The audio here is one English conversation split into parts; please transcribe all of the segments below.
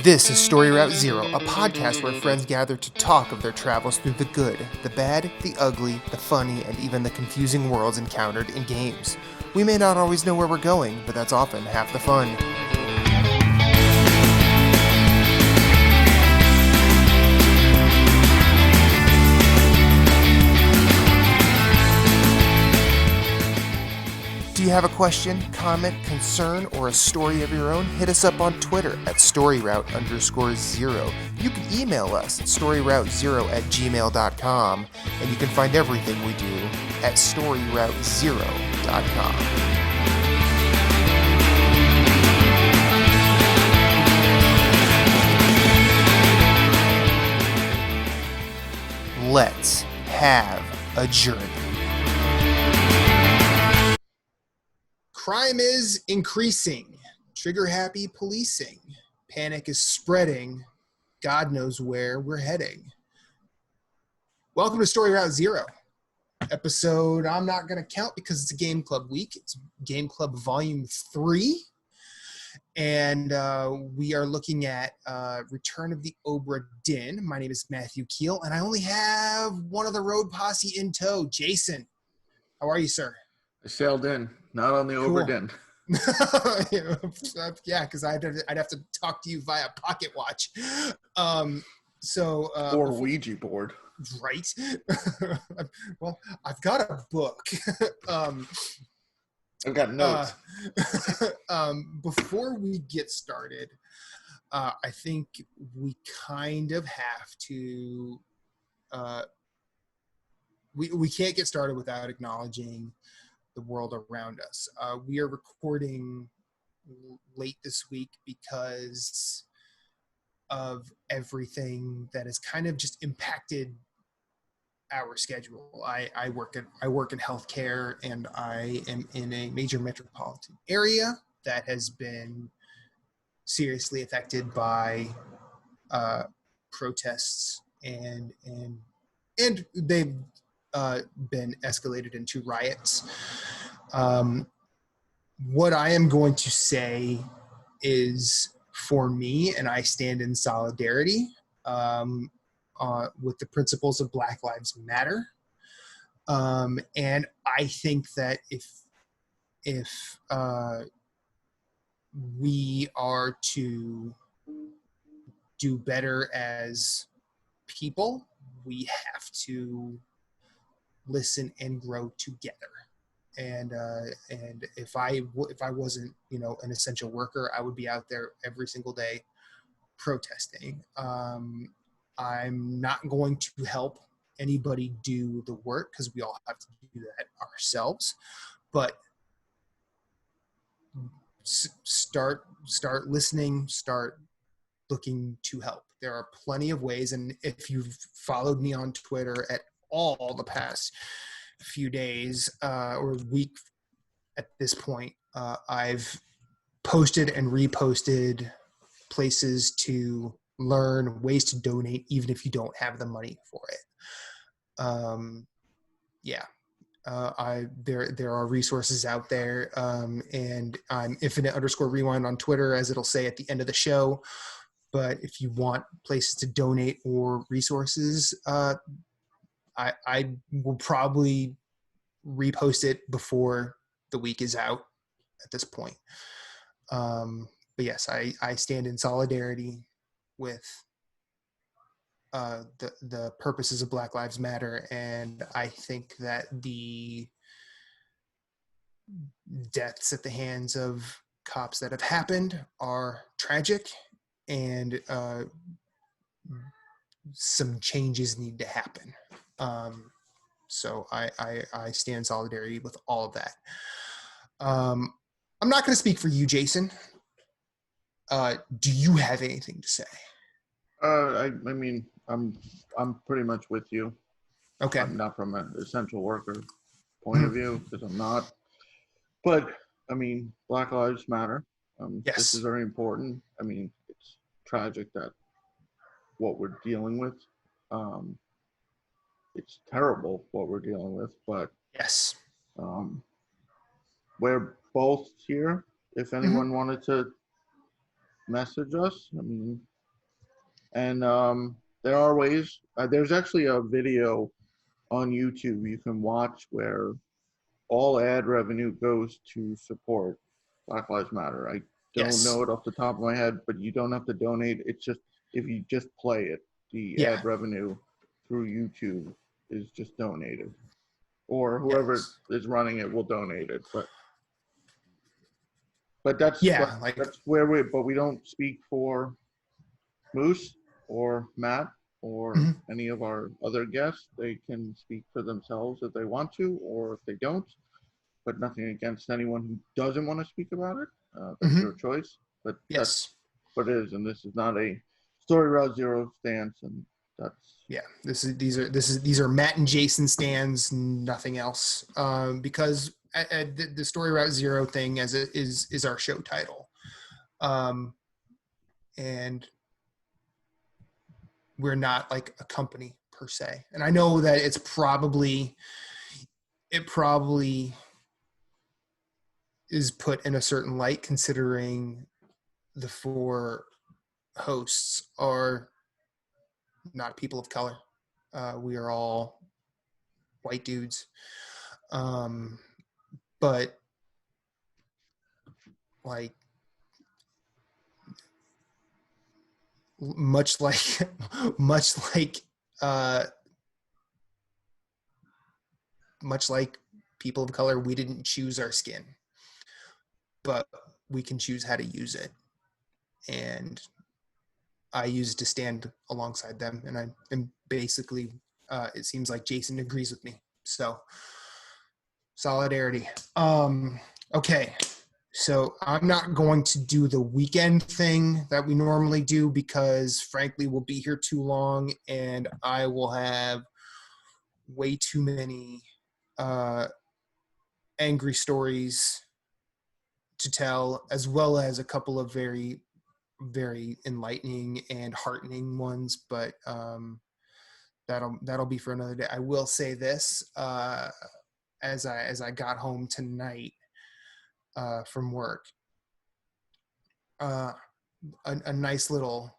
This is Story Route Zero, a podcast where friends gather to talk of their travels through the good, the bad, the ugly, the funny, and even the confusing worlds encountered in games. We may not always know where we're going, but that's often half the fun. Do you have a question, comment, concern, or a story of your own? Hit us up on Twitter at storyroute_0. You can email us at storyroute0@gmail.com, and you can find everything we do at storyroute0.com. Let's have a journey. Crime is increasing. Trigger-happy policing. Panic is spreading. God knows where we're heading. Welcome to Story Route Zero. Episode I'm not going to count because it's a Game Club week. It's Game Club Volume 3. And we are looking at Return of the Obra Dinn. My name is Matthew Kiel, and I only have one of the road posse in tow, Jason. How are you, sir? I sailed in, not on the Obra Dinn. Yeah, because I'd have to talk to you via pocket watch. Or Ouija board. Right. Well, I've got a book. I've got notes. Before we get started, I think we kind of have to. We can't get started without acknowledging the world around us. We are recording late this week because of everything that has kind of just impacted our schedule. I work in healthcare, and I am in a major metropolitan area that has been seriously affected by protests, and they've been escalated into riots. What I am going to say is, for me, and I stand in solidarity with the principles of Black Lives Matter. And I think that if we are to do better as people, we have to listen and grow together. And if I wasn't, an essential worker, I would be out there every single day protesting. I'm not going to help anybody do the work because we all have to do that ourselves. But start listening, start looking to help. There are plenty of ways, and if you've followed me on Twitter at all the past few days or week at this point, I've posted and reposted places to learn, ways to donate, even if you don't have the money for it. There are resources out there, and I'm infinite_rewind on Twitter, as it'll say at the end of the show. But if you want places to donate or resources, I will probably repost it before the week is out at this point. But yes, I stand in solidarity with the purposes of Black Lives Matter, and I think that the deaths at the hands of cops that have happened are tragic, and some changes need to happen. So I stand in solidarity with all of that. I'm not going to speak for you, Jason. Do you have anything to say? I mean, I'm pretty much with you. Okay. Not from an essential worker point of view, because I'm not. But I mean, Black Lives Matter. Yes. This is very important. I mean, it's tragic that what we're dealing with. It's terrible what we're dealing with, but yes, we're both here. If anyone wanted to message us, I mean, And there are ways. There's actually a video on YouTube you can watch where all ad revenue goes to support Black Lives Matter. I don't Yes. know it off the top of my head, but you don't have to donate. It's just if you just play it, the Yeah. ad revenue through YouTube is just donated, or whoever Yes. is running it will donate it. But that's Yeah. Like, that's where we. But we don't speak for Moose or Matt or mhm, any of our other guests. They can speak for themselves if they want to, or if they don't. But nothing against anyone who doesn't want to speak about it. That's your mhm, choice. But that's yes. what it is, and this is not a Story Route Zero stance, and that's Yeah. These are Matt and Jason stands, nothing else. Because the Story Route Zero thing, as it is our show title. And we're not like a company per se. And I know that it probably is put in a certain light, considering the four hosts are not people of color. We are all white dudes. But like, much like much like uh much like people of color, we didn't choose our skin, but we can choose how to use it. And I use to stand alongside them, and I'm basically. It seems like Jason agrees with me, so solidarity. Okay, so I'm not going to do the weekend thing that we normally do because, frankly, we'll be here too long, and I will have way too many angry stories to tell, as well as a couple of very, very enlightening and heartening ones. But that'll be for another day. I will say this: as I got home tonight from work, uh, a nice little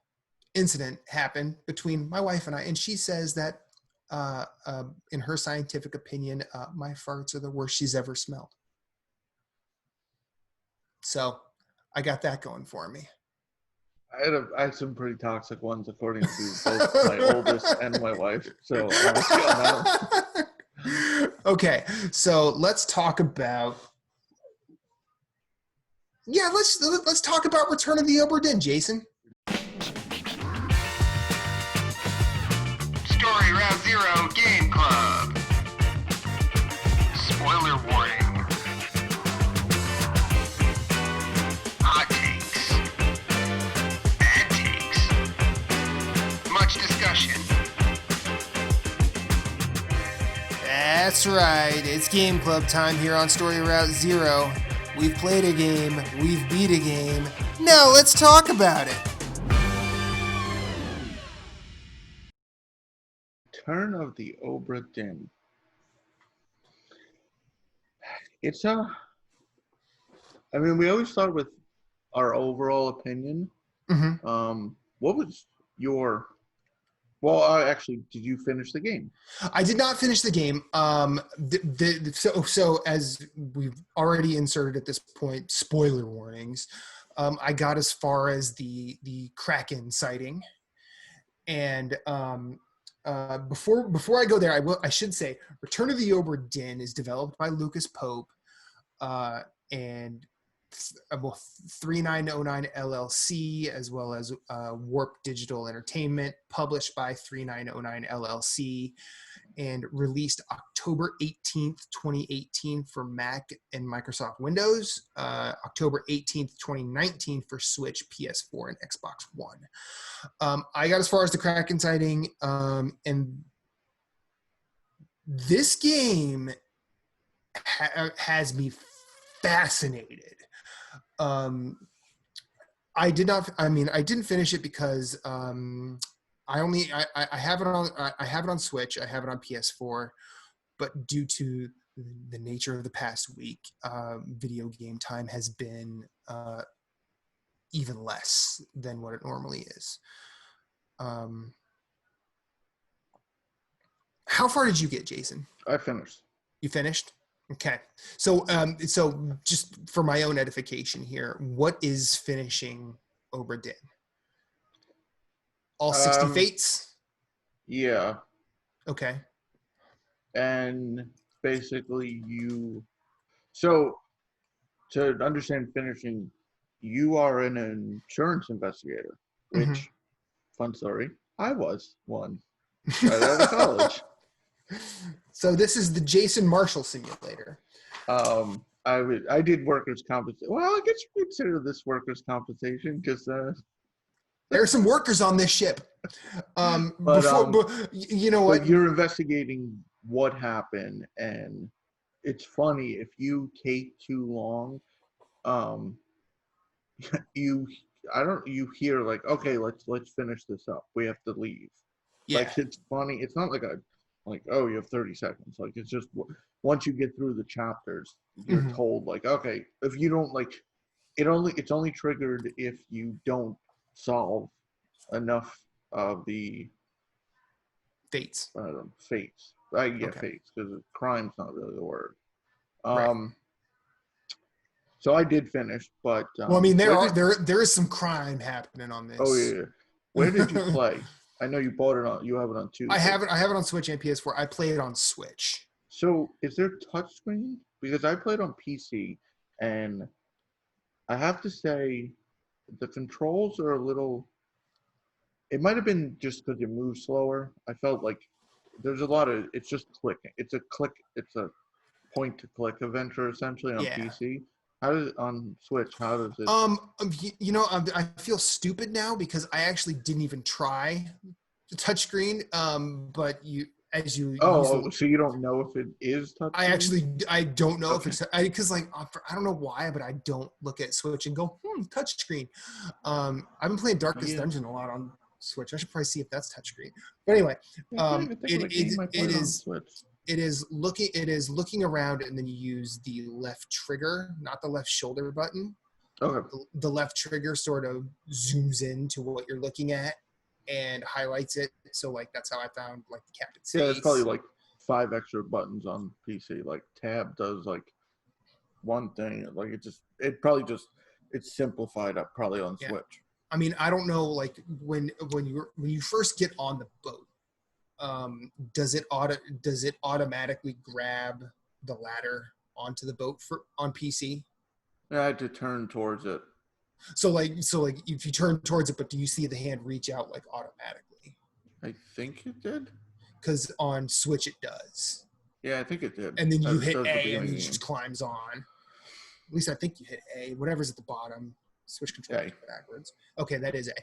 incident happened between my wife and I, and she says that in her scientific opinion, my farts are the worst she's ever smelled. So I got that going for me. I had some pretty toxic ones according to both my oldest and my wife. So I'm with you on that one. Okay, so let's talk about let's talk about Return of the Obra Dinn, Jason. Story Route Zero Game Club. Spoiler warning. Hot takes. Bad takes. Much discussion. That's right, it's Game Club time here on Story Route Zero. We've played a game, we've beat a game. Now let's talk about it. Turn of the Obra Dinn. It's a. I mean, we always start with our overall opinion. Mm-hmm. What was your? Well, actually, did you finish the game? I did not finish the game. So as we've already inserted at this point, spoiler warnings. I got as far as the Kraken sighting, and before I go there, I should say Return of the Obra Dinn is developed by Lucas Pope, and 3909 LLC, as well as Warp Digital Entertainment, published by 3909 LLC, and released October 18th, 2018 for Mac and Microsoft Windows, October 18th, 2019 for Switch, PS4, and Xbox One. I got as far as the Kraken sighting, and this game has me fascinated. I didn't finish it because I have it on Switch, I have it on PS4, but due to the nature of the past week, video game time has been even less than what it normally is. How far did you get, Jason? I finished. You finished? Okay. So just for my own edification here, what is finishing Obra Dinn? All 60 fates? Yeah. Okay. And basically so to understand finishing, you are an insurance investigator, which, fun story, I was one right out of college. So this is the Jason Marshall simulator. I did workers' compensation. Well, I guess you consider this workers' compensation because there are some workers on this ship. But you know what? You're investigating what happened, and it's funny if you take too long. You hear like, okay, let's finish this up. We have to leave. Yeah. Like, it's funny. It's not like oh, you have 30 seconds. Like, it's just once you get through the chapters, you're told like, okay, if you don't like, it's only triggered if you don't solve enough of the fates. Fates. Fates, because crime's not really the word. Right. So I did finish, but well, I mean, there is some crime happening on this. Oh yeah. Where did you play? I know you bought it on. You have it on Tuesday. I have it on Switch and PS4. I play it on Switch. So is there touchscreen? Because I played on PC, and I have to say, the controls are a little. It might have been just because you move slower. I felt like there's a lot of. It's just clicking. It's a click. It's a point-to-click adventure essentially on PC. How does it on Switch? How does it? I feel stupid now because I actually didn't even try the touchscreen. But so you don't know if it is touchscreen? I don't know if it's because I don't know why, but I don't look at Switch and go touchscreen. I've been playing Darkest Dungeon a lot on Switch. I should probably see if that's touchscreen. But anyway, it is looking around, and then you use the left trigger, not the left shoulder button. Okay. The left trigger sort of zooms into what you're looking at and highlights it. So like that's how I found like the captain's face. Yeah, it's probably like 5 extra buttons on PC. Like tab does like one thing. Like it's simplified up probably on Switch. I mean, I don't know, like when you first get on the boat, does it automatically grab the ladder onto the boat on PC? Yeah, I had to turn towards it. So like if you turn towards it, but do you see the hand reach out like automatically? I think it did. Because on Switch it does. Yeah, I think it did. And then you hit A and it just climbs on. At least I think you hit A. Whatever's at the bottom. Switch control backwards. Okay, that is A.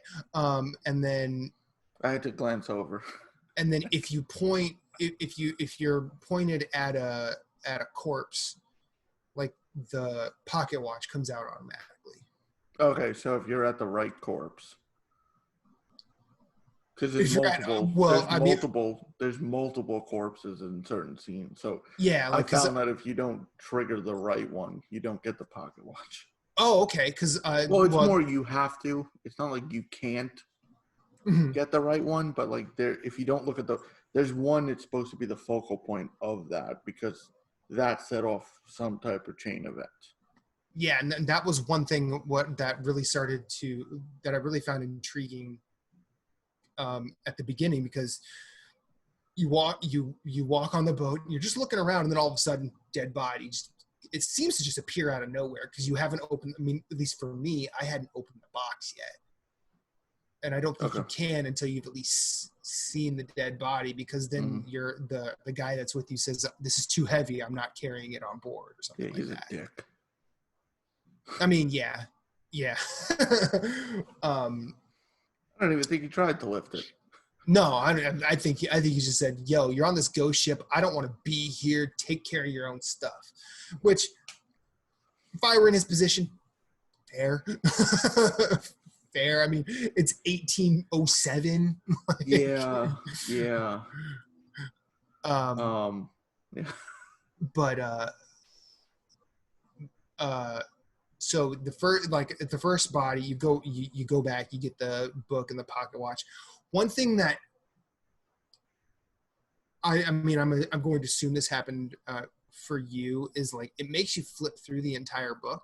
And then I had to glance over. And then if you point, if you're pointed at a corpse, like the pocket watch comes out automatically. Okay, so if you're at the right corpse, because there's multiple corpses in certain scenes. So yeah, like I found that if you don't trigger the right one, you don't get the pocket watch. Oh, okay. Because it's more you have to. It's not like you can't get the right one, but like if you don't look at there's one that's supposed to be the focal point of that because that set off some type of chain event. Yeah, and that was one thing that I really found intriguing at the beginning, because you walk on the boat and you're just looking around, and then all of a sudden dead bodies. It seems to just appear out of nowhere because you haven't opened. I mean, at least for me, I hadn't opened the box yet. And I don't think you can until you've at least seen the dead body, because then you're the guy that's with you says, "This is too heavy. I'm not carrying it on board," or something like that. He's a dick. I mean, yeah. I don't even think he tried to lift it. No, I think he just said, "Yo, you're on this ghost ship. I don't want to be here. Take care of your own stuff." Which, if I were in his position, fair. Fair. I mean, it's 1807. Yeah. But So the first, like at the first body, you go back, you get the book and the pocket watch. One thing that I mean, I'm going to assume this happened for you is like it makes you flip through the entire book.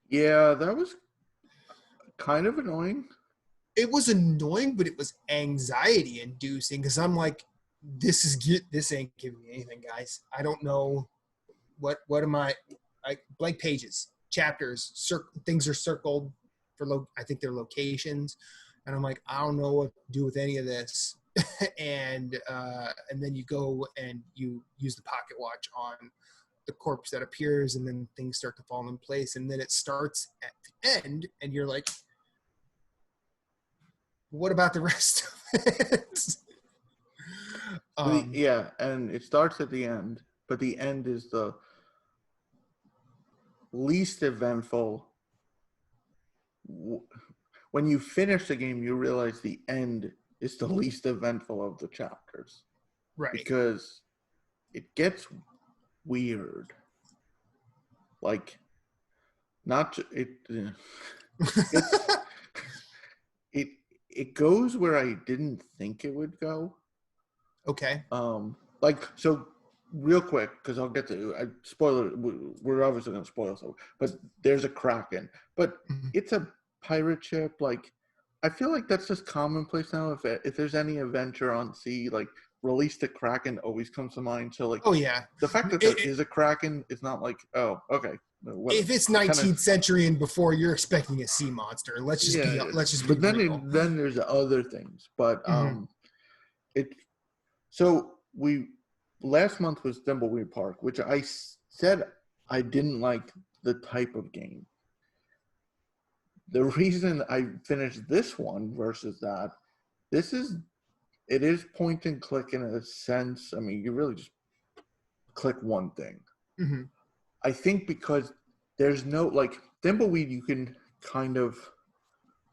Yeah, that was kind of annoying. It was annoying, but it was anxiety inducing because I'm like, this ain't giving me anything, guys. I don't know what am I blank pages, chapters, things are circled for I think they're locations, and I'm like, I don't know what to do with any of this. and then you go and you use the pocket watch on the corpse that appears, and then things start to fall in place, and then it starts at the end, and you're like, what about the rest of it? Yeah, and it starts at the end, but the end is the least eventful. When you finish the game, you realize the end is the least eventful of the chapters. Right. Because it gets weird. Like, not it. It goes where I didn't think it would go. Okay. So real quick, because I'll get to spoiler. We're obviously going to spoil something, but there's a Kraken, but it's a pirate ship. Like, I feel like that's just commonplace now. If there's any adventure on sea, like release the Kraken always comes to mind. So like, oh yeah, the fact that there is a Kraken is not like, oh, okay. If it's 19th century and before, you're expecting a sea monster. Let's just be But real. then there's other things. But so we last month was Thimbleweed Park, which I said I didn't like the type of game. The reason I finished this one versus that, it is point and click in a sense. I mean, you really just click one thing. Mm-hmm. I think because there's no, like, Thimbleweed, you can kind of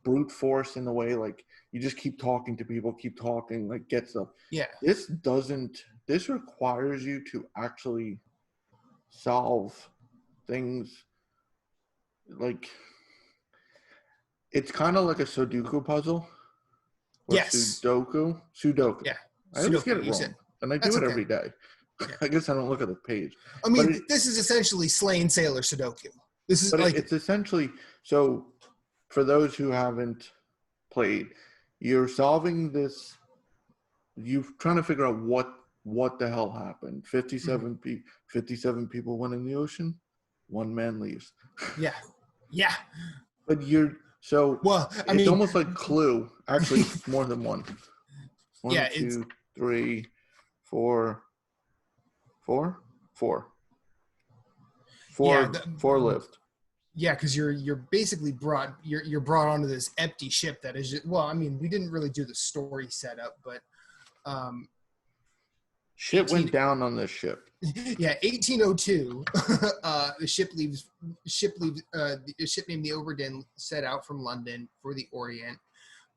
brute force in a way, like, you just keep talking to people, like, get stuff. Yeah. This requires you to actually solve things. Like, it's kind of like a Sudoku puzzle. Or yes. Sudoku. Yeah. I always get it wrong. And I do it every day. Yeah. I guess I don't look at the page. I mean, this is essentially Slain Sailor Sudoku. This is it's essentially, so for those who haven't played, you're solving this. You're trying to figure out what the hell happened. 57 people went in the ocean. One man leaves. Yeah. Yeah. But it's almost like Clue. Actually, it's more than one. One, yeah, 2, 3, 4. Four lived. Yeah, because you're basically brought onto this empty ship that is just, well, I mean, we didn't really do the story setup, but shit went down on this ship. Yeah, 1802. The ship named the Obra Dinn set out from London for the Orient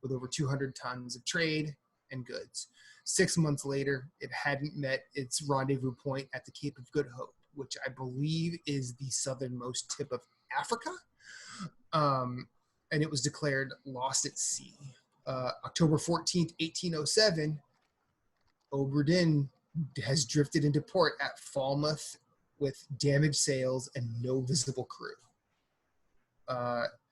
with over 200 tons of trade and goods. 6 months later, it hadn't met its rendezvous point at the Cape of Good Hope, which I believe is the southernmost tip of Africa. And it was declared lost at sea. October 14th, 1807, Obra Dinn has drifted into port at Falmouth with damaged sails and no visible crew.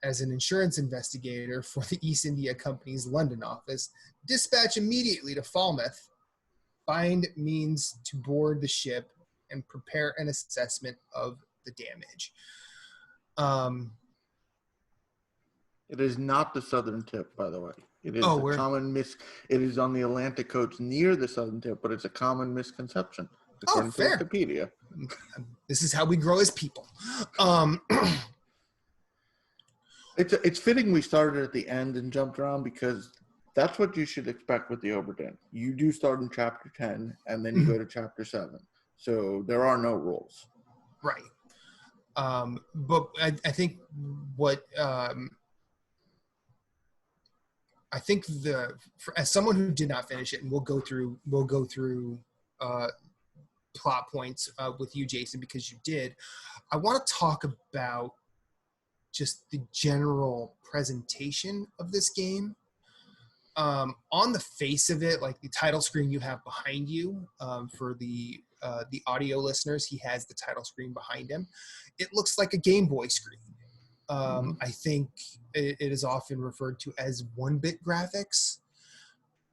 As an insurance investigator for the East India Company's London office, dispatch immediately to Falmouth, find means to board the ship, and prepare an assessment of the damage. It is not the southern tip, by the way. It is It is on the Atlantic coast near the southern tip, but it's a common misconception according to Wikipedia. This is how we grow as people. It's fitting we started at the end and jumped around because that's what you should expect with the Obra Dinn. You do start in chapter 10 and then you go to chapter 7. So there are no rules. Right. But I think what I think as someone who did not finish it, and we'll go through plot points with you, Jason, because you did. I want to talk about just the general presentation of this game. On the face of it, like the title screen you have behind you, for the audio listeners, he has the title screen behind him. It looks like a Game Boy screen. I think it is often referred to as 1-bit graphics.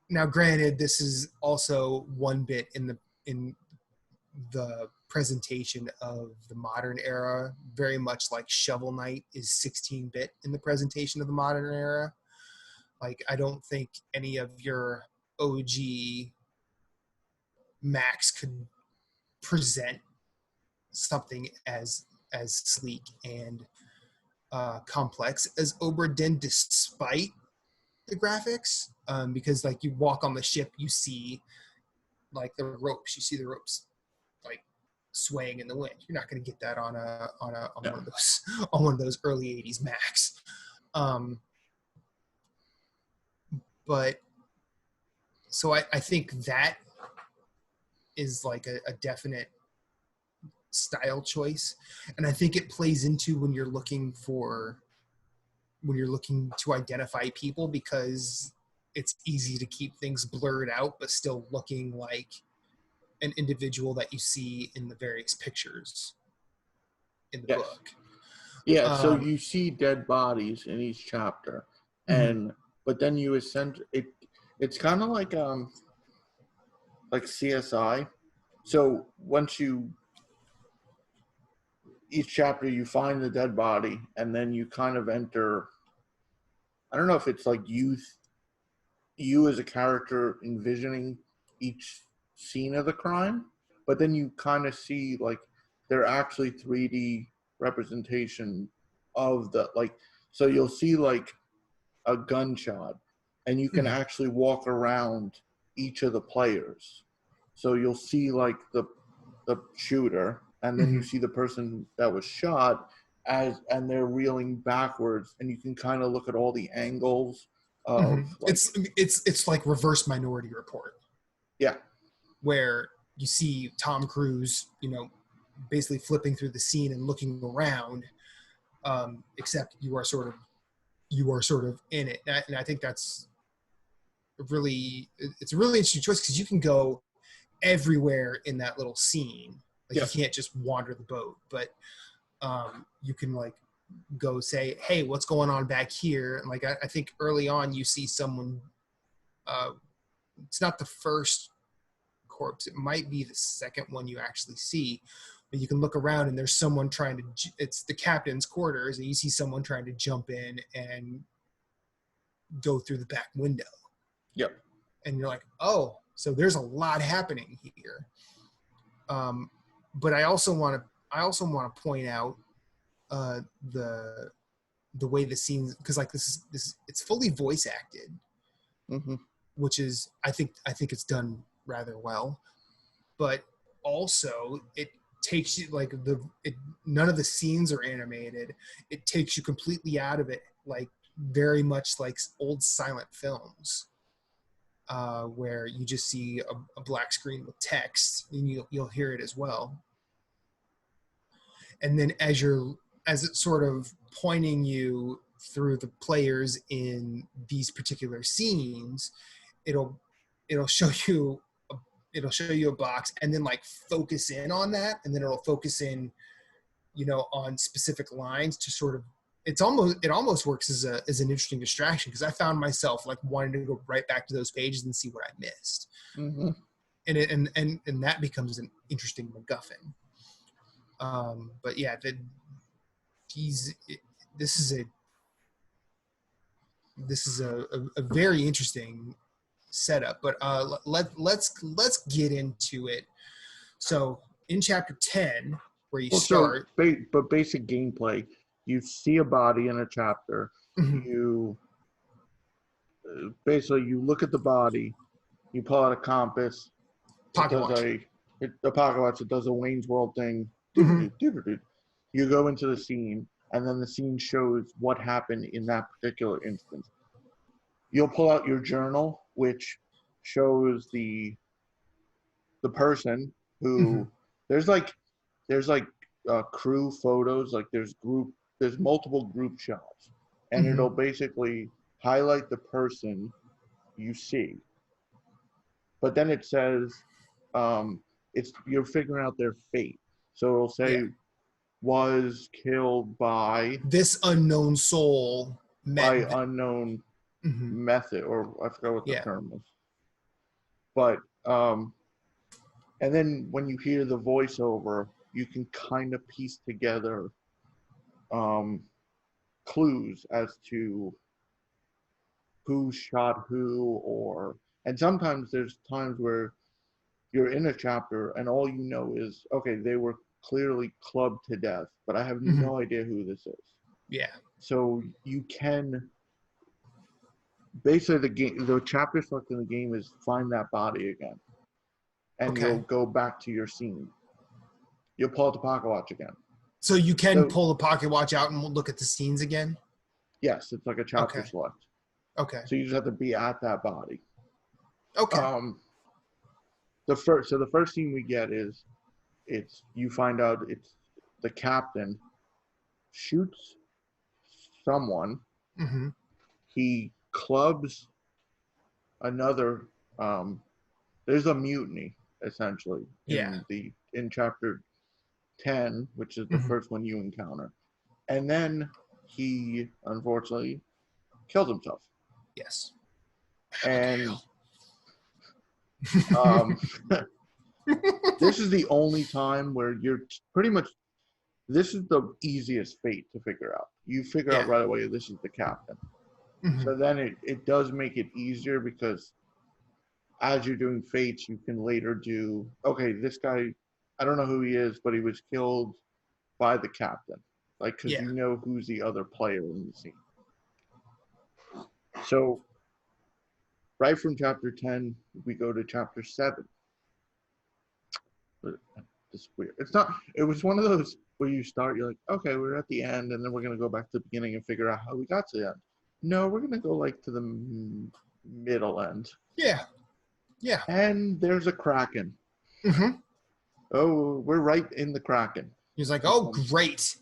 Now, granted, this is also 1-bit in the presentation of the modern era, very much like Shovel Knight is 16-bit in the presentation of the modern era. Like, I don't think any of your OG Macs could present something as sleek and complex as Obra Dinn, despite the graphics, because like you walk on the ship, you see like the ropes, like swaying in the wind. You're not going to get that on one of those early 80s Macs. But so I think that is like a definite style choice, and I think it plays into when you're looking to identify people, because it's easy to keep things blurred out but still looking like an individual that you see in the various pictures in the book. Yeah, so you see dead bodies in each chapter, but then you it's kind of like CSI. So each chapter you find the dead body, and then you kind of enter, I don't know if it's like you as a character envisioning each scene of the crime, but then you kind of see like they're actually 3D representation of the, like, so you'll see like a gunshot, and you can actually walk around each of the players. So you'll see like the shooter, and then you see the person that was shot and they're reeling backwards, and you can kind of look at all the angles of like, it's like reverse Minority Report. Yeah. Where you see Tom Cruise, basically flipping through the scene and looking around, except you are sort of in it. And I think it's a really interesting choice, because you can go everywhere in that little scene. Like, you can't just wander the boat, but you can like go say, hey, what's going on back here? And like, I think early on you see someone, it's not the first corpse, it might be the second one you actually see, but you can look around and there's someone it's the captain's quarters, and you see someone trying to jump in and go through the back window. Yep. And you're like, oh, so there's a lot happening here. But I also want to point out the way the scenes, because like this it's fully voice acted, which is I think it's done rather well. But also it takes you like none of the scenes are animated. It takes you completely out of it, like very much like old silent films. Where you just see a black screen with text, and you'll hear it as well. And then as it's sort of pointing you through the players in these particular scenes, it'll show you a box, and then like focus in on that, and then it'll focus in, on specific lines to sort of. It almost works as an interesting distraction, because I found myself like wanting to go right back to those pages and see what I missed, and that becomes an interesting MacGuffin. But yeah, this is a very interesting setup. But let's get into it. So in chapter 10, where you start, but basic gameplay. You see a body in a chapter. You you look at the body. You pull out a compass. Pocket watch. The pocket watch. It does a Wayne's World thing. You go into the scene, and then the scene shows what happened in that particular instance. You'll pull out your journal, which shows the person who there's like crew photos, like there's group there's multiple group shots, and Mhm. it'll basically highlight the person you see, but then it says you're figuring out their fate. So it'll say Yeah. was killed by This unknown soul met. unknown Mhm. method, or I forgot what the Yeah. term was. But and then when you hear the voiceover, you can kind of piece together clues as to who shot who, and sometimes there's times where you're in a chapter and all you know is, okay, they were clearly clubbed to death, but I have Mhm. no idea who this is. Yeah. So you can basically the chapter structure in the game is find that body again, and Okay. you'll go back to your scene. You'll pull out the pocket watch again. So you can So pull the pocket watch out and we'll look at the scenes again. yes, it's like a chapter Okay. select. Okay. So you just have to be at that body. Okay. The first scene we get is you find out it's the captain shoots someone. Mm-hmm. He clubs another. There's a mutiny essentially Yeah. in chapter 10, which is the Mhm. first one you encounter, and then he unfortunately kills himself. Yes. And this is the only time where you're pretty much. This is the easiest fate to figure out. You figure out Yeah. right away this is the captain. Mhm. So then it does make it easier because as you're doing fates, you can later do, okay, this guy, I don't know who he is, but he was killed by the captain. Like, because Yeah. you know who's the other player in the scene. So right from chapter 10, we go to chapter 7. It's weird. It was one of those where you start, you're like, okay, we're at the end, and then we're going to go back to the beginning and figure out how we got to the end. No, we're going to go like to the middle end. Yeah. Yeah. And there's a kraken. Mm-hmm. Oh, we're right in the kraken. He's like, oh, great.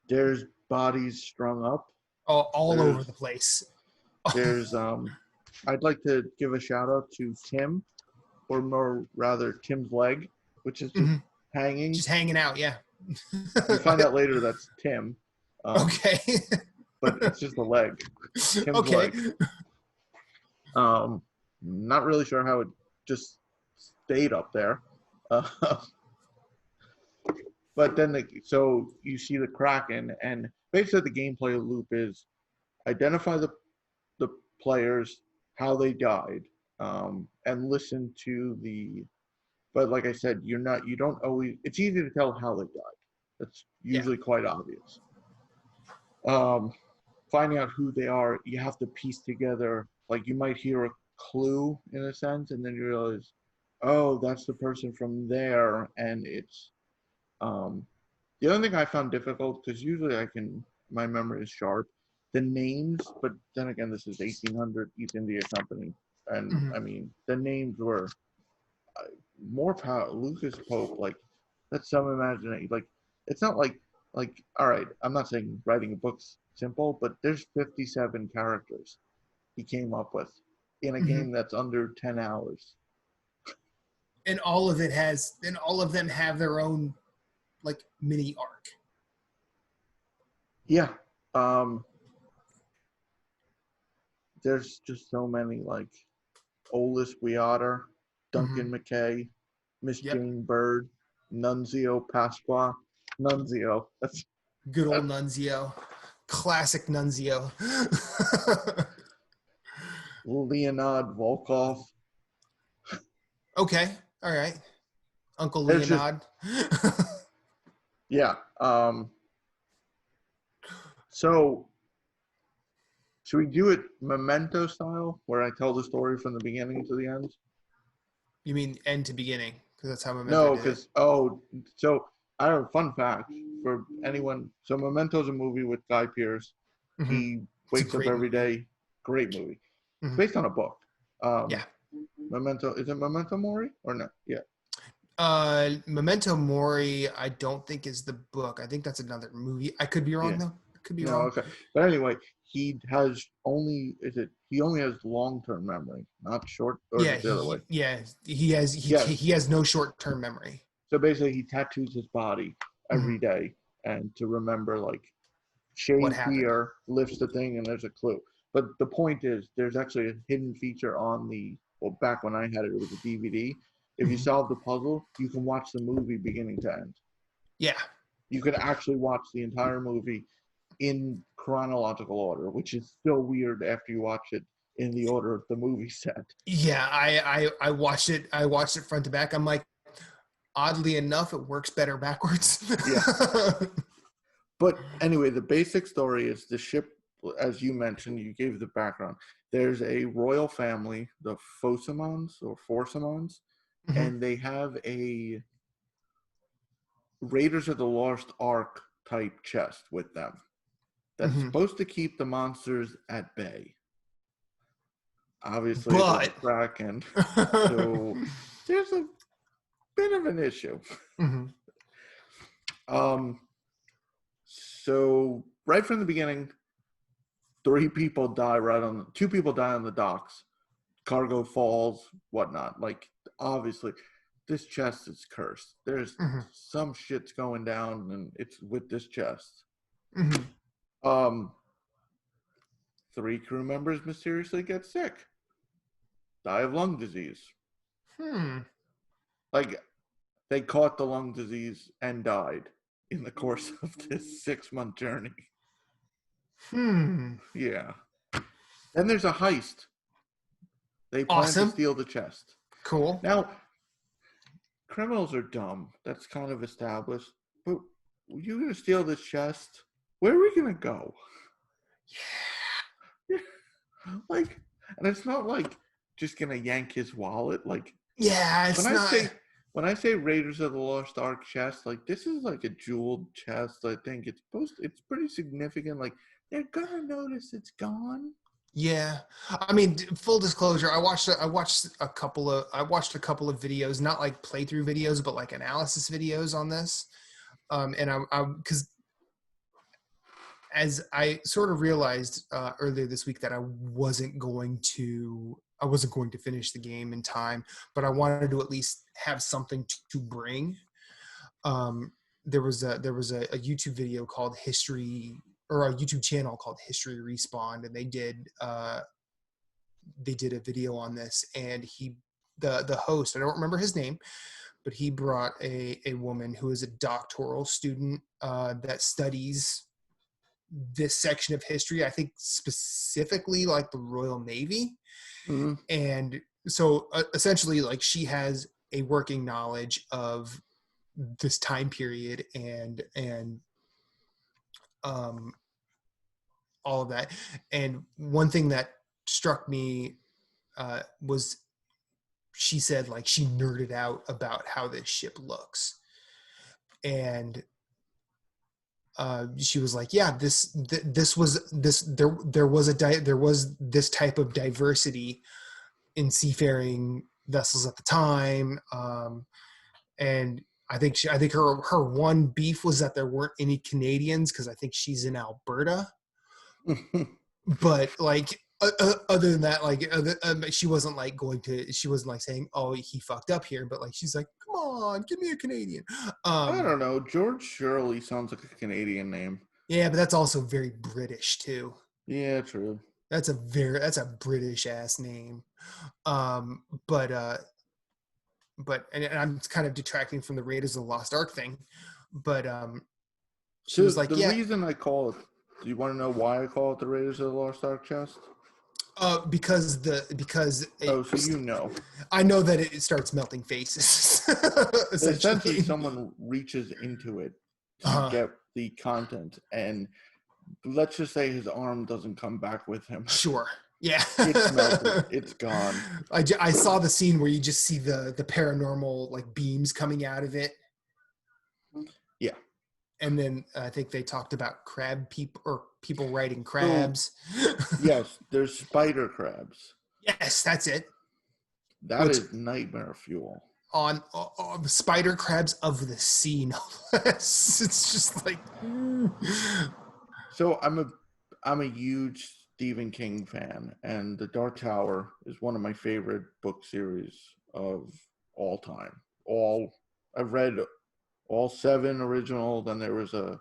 There's bodies strung up. All over the place. There's I'd like to give a shout out to Tim, or more rather Tim's leg, which is just hanging. Just hanging out, yeah. You find out later that's Tim. Okay. But it's just a leg. Tim's okay. leg. Not really sure how it just stayed up there. But then, so you see the Kraken, and basically the gameplay loop is identify the players, how they died, and listen to the. But like I said, you don't always. It's easy to tell how they died. That's usually quite obvious. Finding out who they are, you have to piece together. Like you might hear a clue in a sense, and then you realize, oh, that's the person from there, and it's. The only thing I found difficult, because usually my memory is sharp, the names, but then again, this is 1800 East India Company, and I mean, the names were more power. Lucas Pope, like, that's some imagination. Like, it's not like, all right, I'm not saying writing a book's simple, but there's 57 characters he came up with in a game that's under 10 hours. And all of them have their own, like, mini arc. Yeah. There's just so many, like Olis Weotter, Duncan McKay, Miss Jane Bird, Nunzio Pasqua. Nunzio. That's good old Nunzio. Classic Nunzio. Leonard Volkov. Okay. All right. Uncle There's Leonard. Yeah. So should we do it Memento style, where I tell the story from the beginning to the end? You mean end to beginning? Because that's how Memento did it. So I have a fun fact for anyone. So Memento's a movie with Guy Pearce. He wakes up every day. Great movie. It's based on a book. Yeah. Memento. Is it Memento Mori or no? Yeah. Memento Mori, I don't think is the book. I think that's another movie. I could be wrong Yeah. though. I could be No, wrong. okay. But anyway, he only has long-term memory, not short, or is Yeah, it the other way? Yes. he has no short-term memory. So basically, he tattoos his body every Mhm. day, and to remember, like, What shave happened? here, lifts the thing, and there's a clue. But the point is, there's actually a hidden feature on well, back when I had it, it was a DVD. If you Mhm. solve the puzzle, you can watch the movie beginning to end. Yeah. You can actually watch the entire movie in chronological order, which is still weird after you watch it in the order of the movie set. Yeah, I watched it. I watched it front to back. I'm like, oddly enough, it works better backwards. Yeah. But anyway, the basic story is the ship, as you mentioned, you gave the background. There's a royal family, the Fosamons or Forsamons, Mhm. and they have a Raiders of the Lost Ark type chest with them that's Mhm. supposed to keep the monsters at bay. Obviously, there's a But crack, and so there's a bit of an issue. Mhm. Um, so right from the beginning, two people die on the docks. Cargo falls, whatnot. Like, obviously, this chest is cursed. There's Mhm. some shit's going down, and it's with this chest. Mhm. Um, 3 crew members mysteriously get sick, die of lung disease. Hmm. Like, they caught the lung disease and died in the course of this 6-month journey. Hmm. Yeah. Then there's a heist. They plan to Awesome. steal the chest. Cool. Now, criminals are dumb. That's kind of established. But you're going to steal this chest? Where are we going to go? Like, and it's not like just going to yank his wallet. Like, Yeah, when it's I not. say when I say Raiders of the Lost Ark chest, like, this is like a jeweled chest. I think it's pretty significant. Like, they're gonna notice it's gone. Yeah, I mean, full disclosure, I watched a couple of videos, not like playthrough videos, but like analysis videos on this. And I because as I sort of realized earlier this week that I wasn't going to finish the game in time, but I wanted to at least have something to bring. There was a YouTube video called History, or a YouTube channel called History Respawned, and they did a video on this, and the host, I don't remember his name, but he brought a woman who is a doctoral student that studies this section of history, I think specifically like the Royal Navy. Mm-hmm. And so essentially, like, she has a working knowledge of this time period and all of that. And one thing that struck me was, she said, like, she nerded out about how this ship looks. And she was like, yeah, there was this type of diversity in seafaring vessels at the time. And I think her one beef was that there weren't any Canadians, because I think she's in Alberta. But like, other than that, like, she wasn't like saying, oh, he fucked up here, but like, she's like, come on, give me a Canadian. I don't know. George Shirley sounds like a Canadian name. Yeah, but that's also very British too. Yeah, true. That's a British ass name. But and I'm kind of detracting from the Raiders of the Lost Ark thing. But she was like, the yeah, reason I call it. Do you want to know why I call it the Raiders of the Lost Ark chest? because So you know. I know that it starts melting faces. Essentially, someone reaches into it to get the content, and let's just say his arm doesn't come back with him. Sure. Yeah. It's melted. It's gone. I saw the scene where you just see the paranormal, like, beams coming out of it. Yeah. And then I think they talked about crab people, or people riding crabs. Yes, there's spider crabs. Yes, that's it. That is nightmare fuel. on spider crabs of the sea, no less. It's just like. So I'm a huge Stephen King fan, and The Dark Tower is one of my favorite book series of all time. I've read all 7 original. Then there was a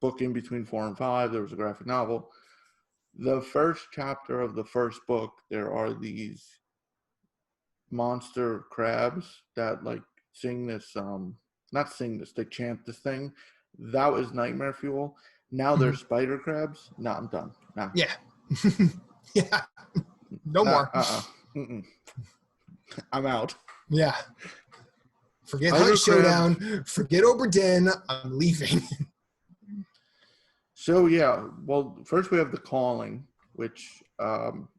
book in between 4 and 5. There was a graphic novel. The first chapter of the first book, there are these monster crabs that like sing this not sing this, they chant this thing. That was nightmare fuel. Now they're spider crabs. No, I'm done. Nah. Yeah. Yeah. No Nah, more. Mm-mm. I'm out. Yeah. Forget Spider Hunt crabs. Showdown. Forget Obra Dinn. I'm leaving. So yeah, well, first we have The Calling, which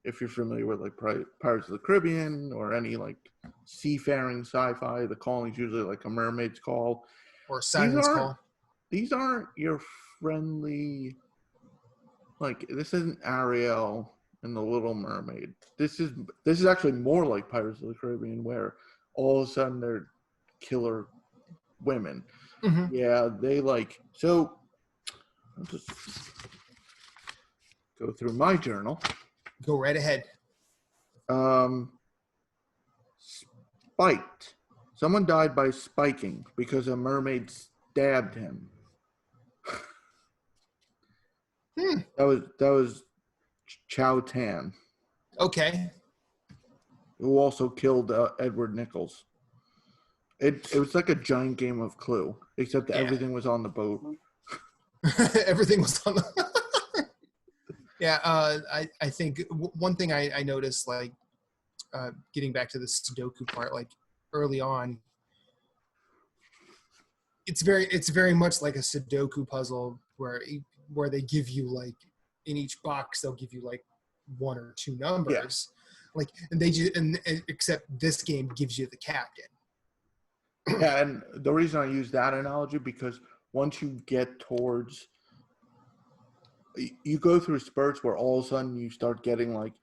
if you're familiar with like Pirates of the Caribbean or any like seafaring sci-fi, The Calling is usually like a mermaid's call. Or Siren's Call. These aren't your friendly, like, this isn't Ariel and the Little Mermaid. This is actually more like Pirates of the Caribbean, where all of a sudden they're killer women. Mm-hmm. Yeah, they like, so I'll just go through my journal. Go right ahead. Spiked. Someone died by spiking because a mermaid stabbed him. That was Chow Tan, Okay. who also killed Edward Nichols. It was like a giant game of Clue, except that everything was on the boat. Everything was on the. Yeah, I think one thing I noticed, like, getting back to the Sudoku part, like early on, it's very much like a Sudoku puzzle where they give you, like, in each box they'll give you like 1 or 2 numbers, like, and they just and except this game gives you the captain. Yeah, and the reason I use that analogy, because once you get towards, you go through spurts where all of a sudden you start getting like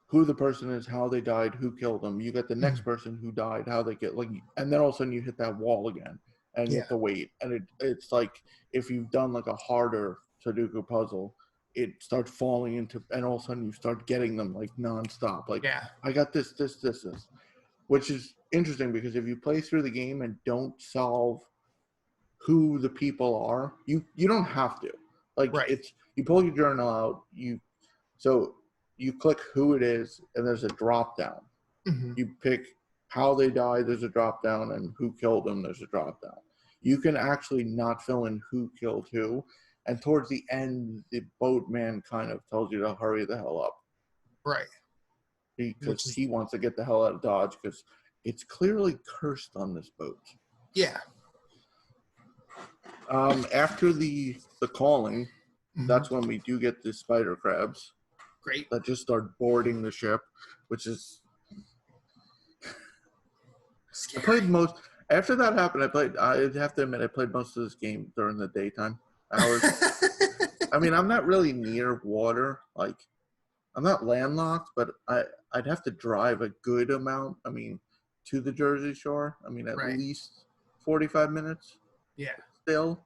who the person is, how they died, who killed them. You get the next person who died, how they get, like, and then all of a sudden you hit that wall again, and you have to wait. And it's like if you've done like a harder Sudoku puzzle, it starts falling into, and all of a sudden you start getting them like nonstop. Like, I got this, which is interesting because if you play through the game and don't solve who the people are, you don't have to. Like, it's, you pull your journal out, so you click who it is, and there's a drop down. Mm-hmm. You pick how they died, there's a drop down, and who killed them, there's a drop down. You can actually not fill in who killed who, and towards the end, the boatman kind of tells you to hurry the hell up. Right. Because he wants to get the hell out of Dodge, because it's clearly cursed on this boat. Yeah. After the calling, that's when we do get the spider crabs. Great. That just start boarding the ship, which is scary. I played most. After that happened, I have to admit, I played most of this game during the daytime hours. I mean, I'm not really near water. Like, I'm not landlocked, but I'd have to drive a good amount. I mean, to the Jersey Shore. I mean, at least 45 minutes. Yeah. Still.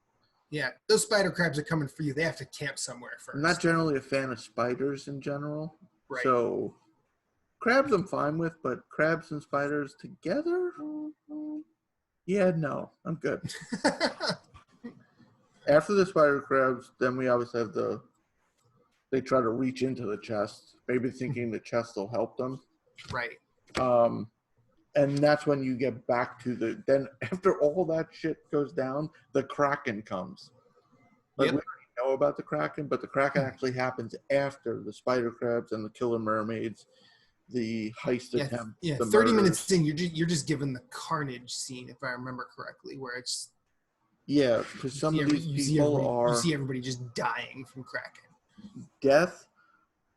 Yeah, those spider crabs are coming for you. They have to camp somewhere first. I'm not generally a fan of spiders in general. Right. So, crabs I'm fine with, but crabs and spiders together? Yeah, no, I'm good. After the spider crabs, then we obviously have they try to reach into the chest, maybe thinking the chest will help them. Right. And that's when you get back to then after all that shit goes down, the Kraken comes. Like, we already know about the Kraken, but the Kraken actually happens after the spider crabs and the killer mermaids, the heist attempt. Yeah, the 30 murders. minutes in, you're just given the carnage scene, if I remember correctly, where it's... Yeah, because some of these people are... You see everybody just dying from Kraken. Death,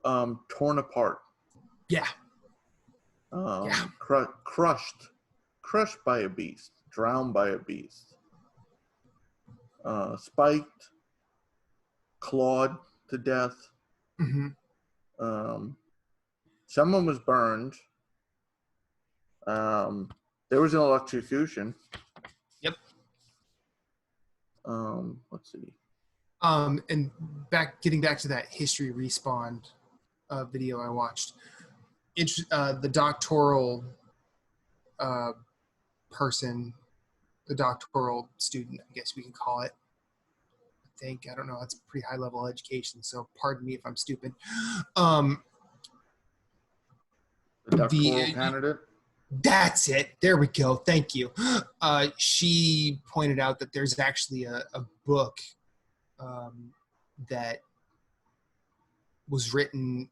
torn apart. Yeah. Crushed by a beast, drowned by a beast, spiked, clawed to death. Mm-hmm. Someone was burned. There was an electrocution. Yep. Let's see. And getting back to that history respawn video I watched. The doctoral person, the doctoral student, I guess we can call it. I don't know. That's a pretty high level education, so pardon me if I'm stupid. The doctoral candidate. That's it. There we go. Thank you. She pointed out that there's actually a book that was written,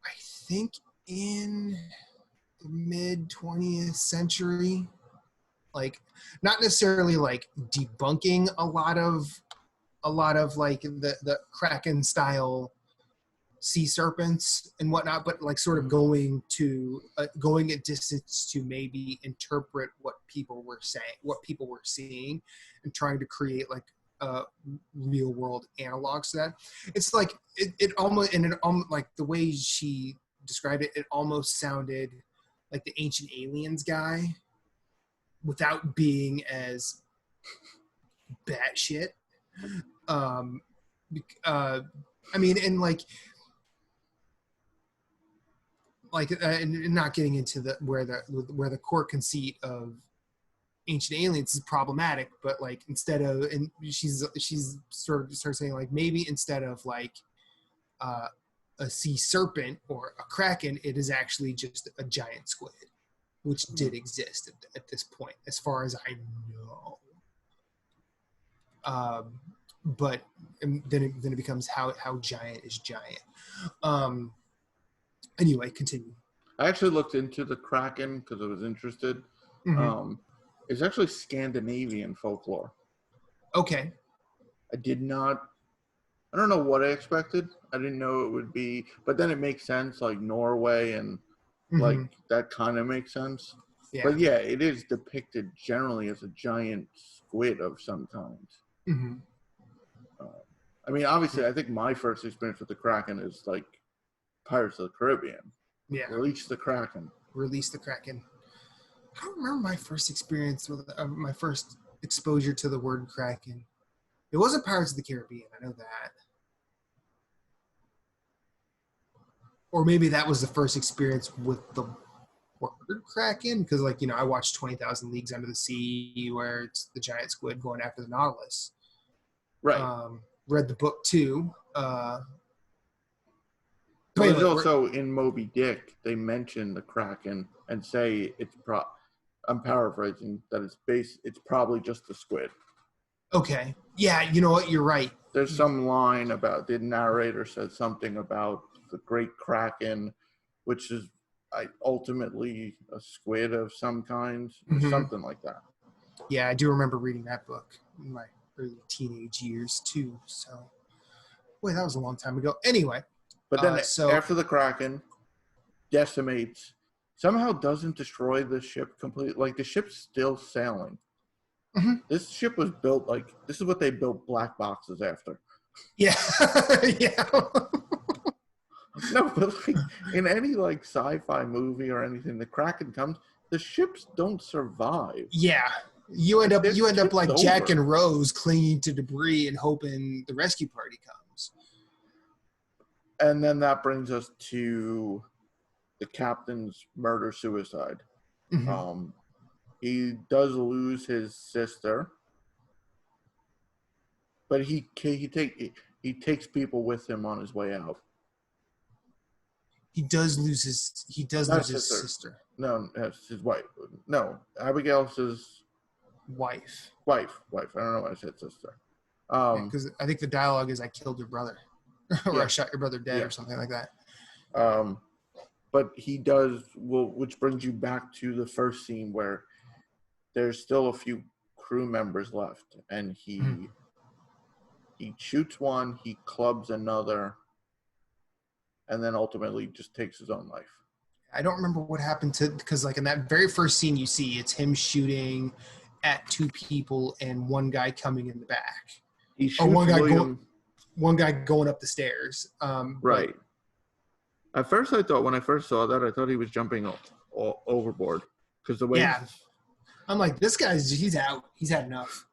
I think, in the mid 20th century. Like, not necessarily like debunking a lot of like the Kraken style sea serpents and whatnot, but like sort of going at distance to maybe interpret what people were saying, what people were seeing, and trying to create like real world analogs to that. It's like it almost like the way she described it, it almost sounded like the Ancient Aliens guy without being as batshit. I mean, and and not getting into where the core conceit of Ancient Aliens is problematic, but like instead of, and she's sort of starts saying like maybe instead of like a sea serpent or a kraken, it is actually just a giant squid, which did exist at this point, as far as I know. But then it becomes how giant is giant. Anyway, continue. I actually looked into the Kraken because I was interested. Mm-hmm. It's actually Scandinavian folklore. Okay. I don't know what I expected. I didn't know it would be, but then it makes sense, like Norway and like that kind of makes sense. Yeah. But yeah, it is depicted generally as a giant squid of some kind. Mm-hmm. I mean, obviously, I think my first experience with the Kraken is like Pirates of the Caribbean. Yeah. Release the Kraken. Release the Kraken. I don't remember my first experience with my first exposure to the word Kraken. It wasn't Pirates of the Caribbean. I know that. Or maybe that was the first experience with the word Kraken, because like, you know, I watched 20,000 Leagues Under the Sea, where it's the giant squid going after the Nautilus. Right. Read the book too. But anyway, also in Moby Dick, they mention the Kraken and say it's I'm paraphrasing, that it's probably just a squid. Okay. Yeah, you know what? You're right. There's some line about, the narrator said something about the great Kraken, which is ultimately a squid of some kind, something like that. Yeah, I do remember reading that book in my early teenage years too. So, boy, that was a long time ago. Anyway. But then after the Kraken decimates, somehow doesn't destroy the ship completely. Like, the ship's still sailing. Mm-hmm. This ship was built this is what they built black boxes after. Yeah. Yeah. No, but like in any like sci-fi movie or anything, the Kraken comes, the ships don't survive. Yeah. You end up like over. Jack and Rose clinging to debris and hoping the rescue party comes. And then that brings us to the captain's murder-suicide. Mm-hmm. He does lose his sister, but he takes people with him on his way out. He does lose his sister. No, that's his wife. No, Abigail's his wife. I don't know why I said sister. Because I think the dialogue is, "I killed your brother," or "I shot your brother dead," or something like that. But he does, which brings you back to the first scene where there's still a few crew members left, and he shoots one, he clubs another, and then ultimately just takes his own life. I don't remember what happened because like in that very first scene you see, it's him shooting at two people and one guy coming in the back. He shoots one guy going up the stairs. Right. At first when I first saw that, I thought he was jumping overboard because the way. Yeah. I'm like, this guy's, he's out. He's had enough.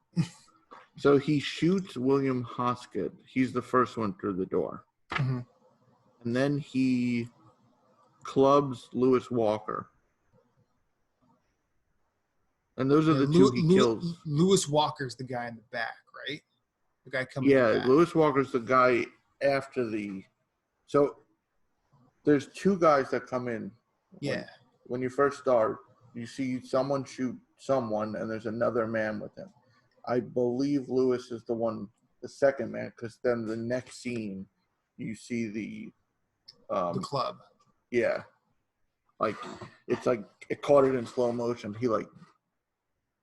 So he shoots William Hoskett. He's the first one through the door. Mm-hmm. And then he clubs Lewis Walker. And those are the two he kills. Lewis Walker's the guy in the back, right? The guy coming in the back. Lewis Walker's the guy after the... So there's two guys that come in. Yeah. When you first start, you see someone shoot someone, and there's another man with him. I believe Lewis is the second man, because then the next scene, you see the club. Yeah. Like, it's like, it caught it in slow motion. He, like,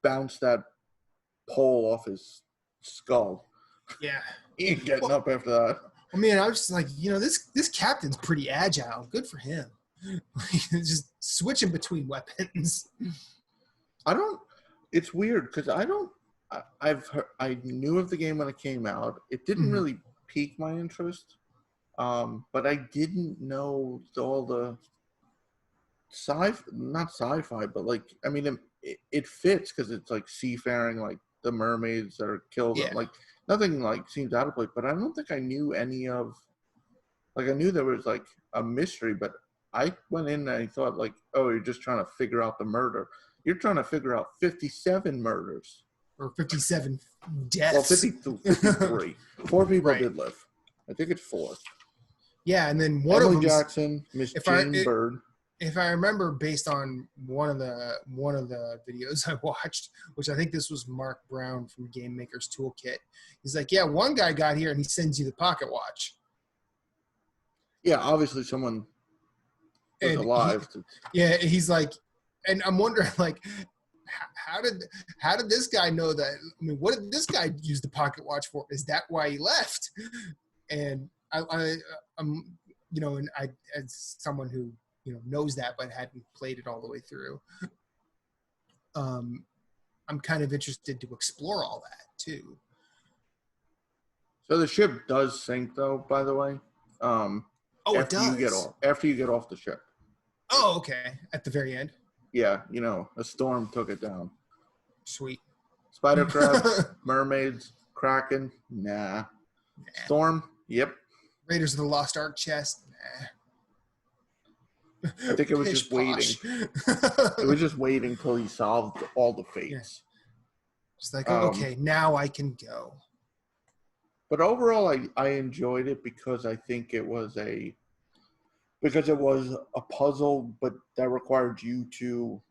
bounced that pole off his skull. Yeah. He ain't getting up after that. I mean, I was just like, this captain's pretty agile. Good for him. Just switching between weapons. It's weird, because I knew of the game when it came out. It didn't really pique my interest. But I didn't know all the not sci-fi, but like, I mean, it fits because it's like seafaring, like the mermaids that are killed. Yeah. Like, nothing like seems out of place, but I don't think I knew any of, like, I knew there was like a mystery, but I went in and I thought like, oh, you're just trying to figure out the murder. You're trying to figure out 57 murders. Or 57 deaths. Well, 53. 4 people Right. did live. I think it's 4. Yeah, and then one Emily of them, Jackson, Miss Jane Bird. if I remember, based on one of the videos I watched, which I think this was Mark Brown from Game Maker's Toolkit. He's like, yeah, one guy got here and he sends you the pocket watch. Yeah, obviously someone was alive. He's like, and I'm wondering, like, how did this guy know that? I mean, what did this guy use the pocket watch for? Is that why he left? And I'm, and I, as someone who knows that but hadn't played it all the way through, I'm kind of interested to explore all that too. So the ship does sink, though. By the way, it does. After you get off the ship. Oh, okay. At the very end. Yeah, a storm took it down. Sweet. Spider crabs, mermaids, kraken, nah. Storm, yep. Raiders of the Lost Ark chest, nah. I think it was just waiting. It was just waiting till he solved all the fates. Yeah. Just like, okay, now I can go. But overall, I enjoyed it because I think it was a puzzle, but that required you to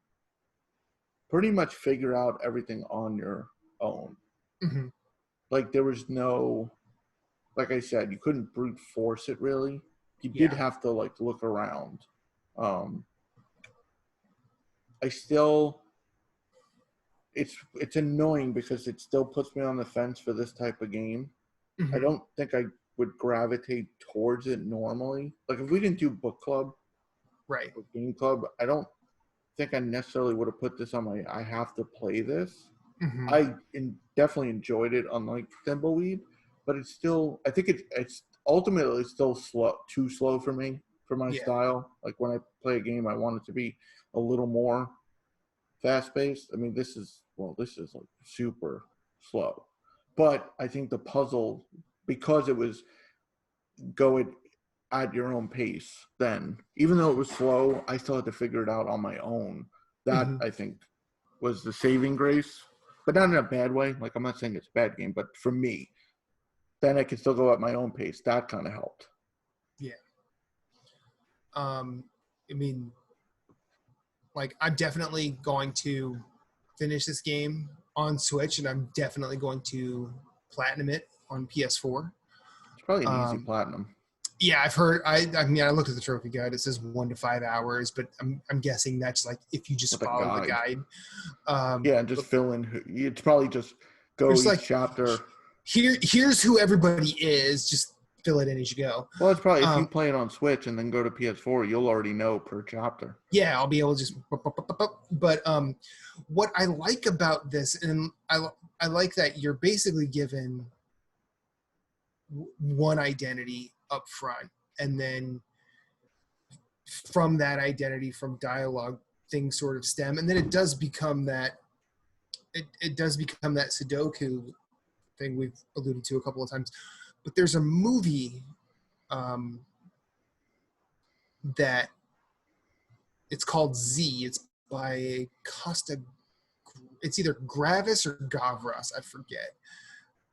pretty much figure out everything on your own. Mm-hmm. Like, there was no, like I said, you couldn't brute force it really. You did have to like look around. It's annoying because it still puts me on the fence for this type of game. Mm-hmm. I don't think I would gravitate towards it normally. Like, if we didn't do book club, right, or game club, I don't think I necessarily would have put this on my I have to play this. Mm-hmm. I definitely enjoyed it, unlike Thimbleweed, but it's still, I think it's ultimately still too slow for me, for my style. Like, when I play a game, I want it to be a little more fast-paced. I mean, this is like super slow. But I think the puzzle, because it was going at your own pace then, even though it was slow, I still had to figure it out on my own. That, I think, was the saving grace. But not in a bad way. Like, I'm not saying it's a bad game, but for me, then I could still go at my own pace. That kind of helped. Yeah. I mean, like, I'm definitely going to finish this game on Switch, and I'm definitely going to platinum it on PS4. It's probably an easy platinum. Yeah, I've heard. I mean, I looked at the trophy guide. It says 1 to 5 hours, but I'm guessing that's like if you just follow the guide. And just fill in. It's probably just go each chapter. Here's who everybody is. Just fill it in as you go. Well, it's probably if you play it on Switch and then go to PS4, you'll already know per chapter. Yeah, I'll be able to just. But what I like about this, and I like that you're basically given one identity up front, and then from that identity, from dialogue, things sort of stem, and then it does become that it does become that Sudoku thing we've alluded to a couple of times. But there's a movie that it's called Z. It's by Costa. It's either Gravis or Gavras, I forget.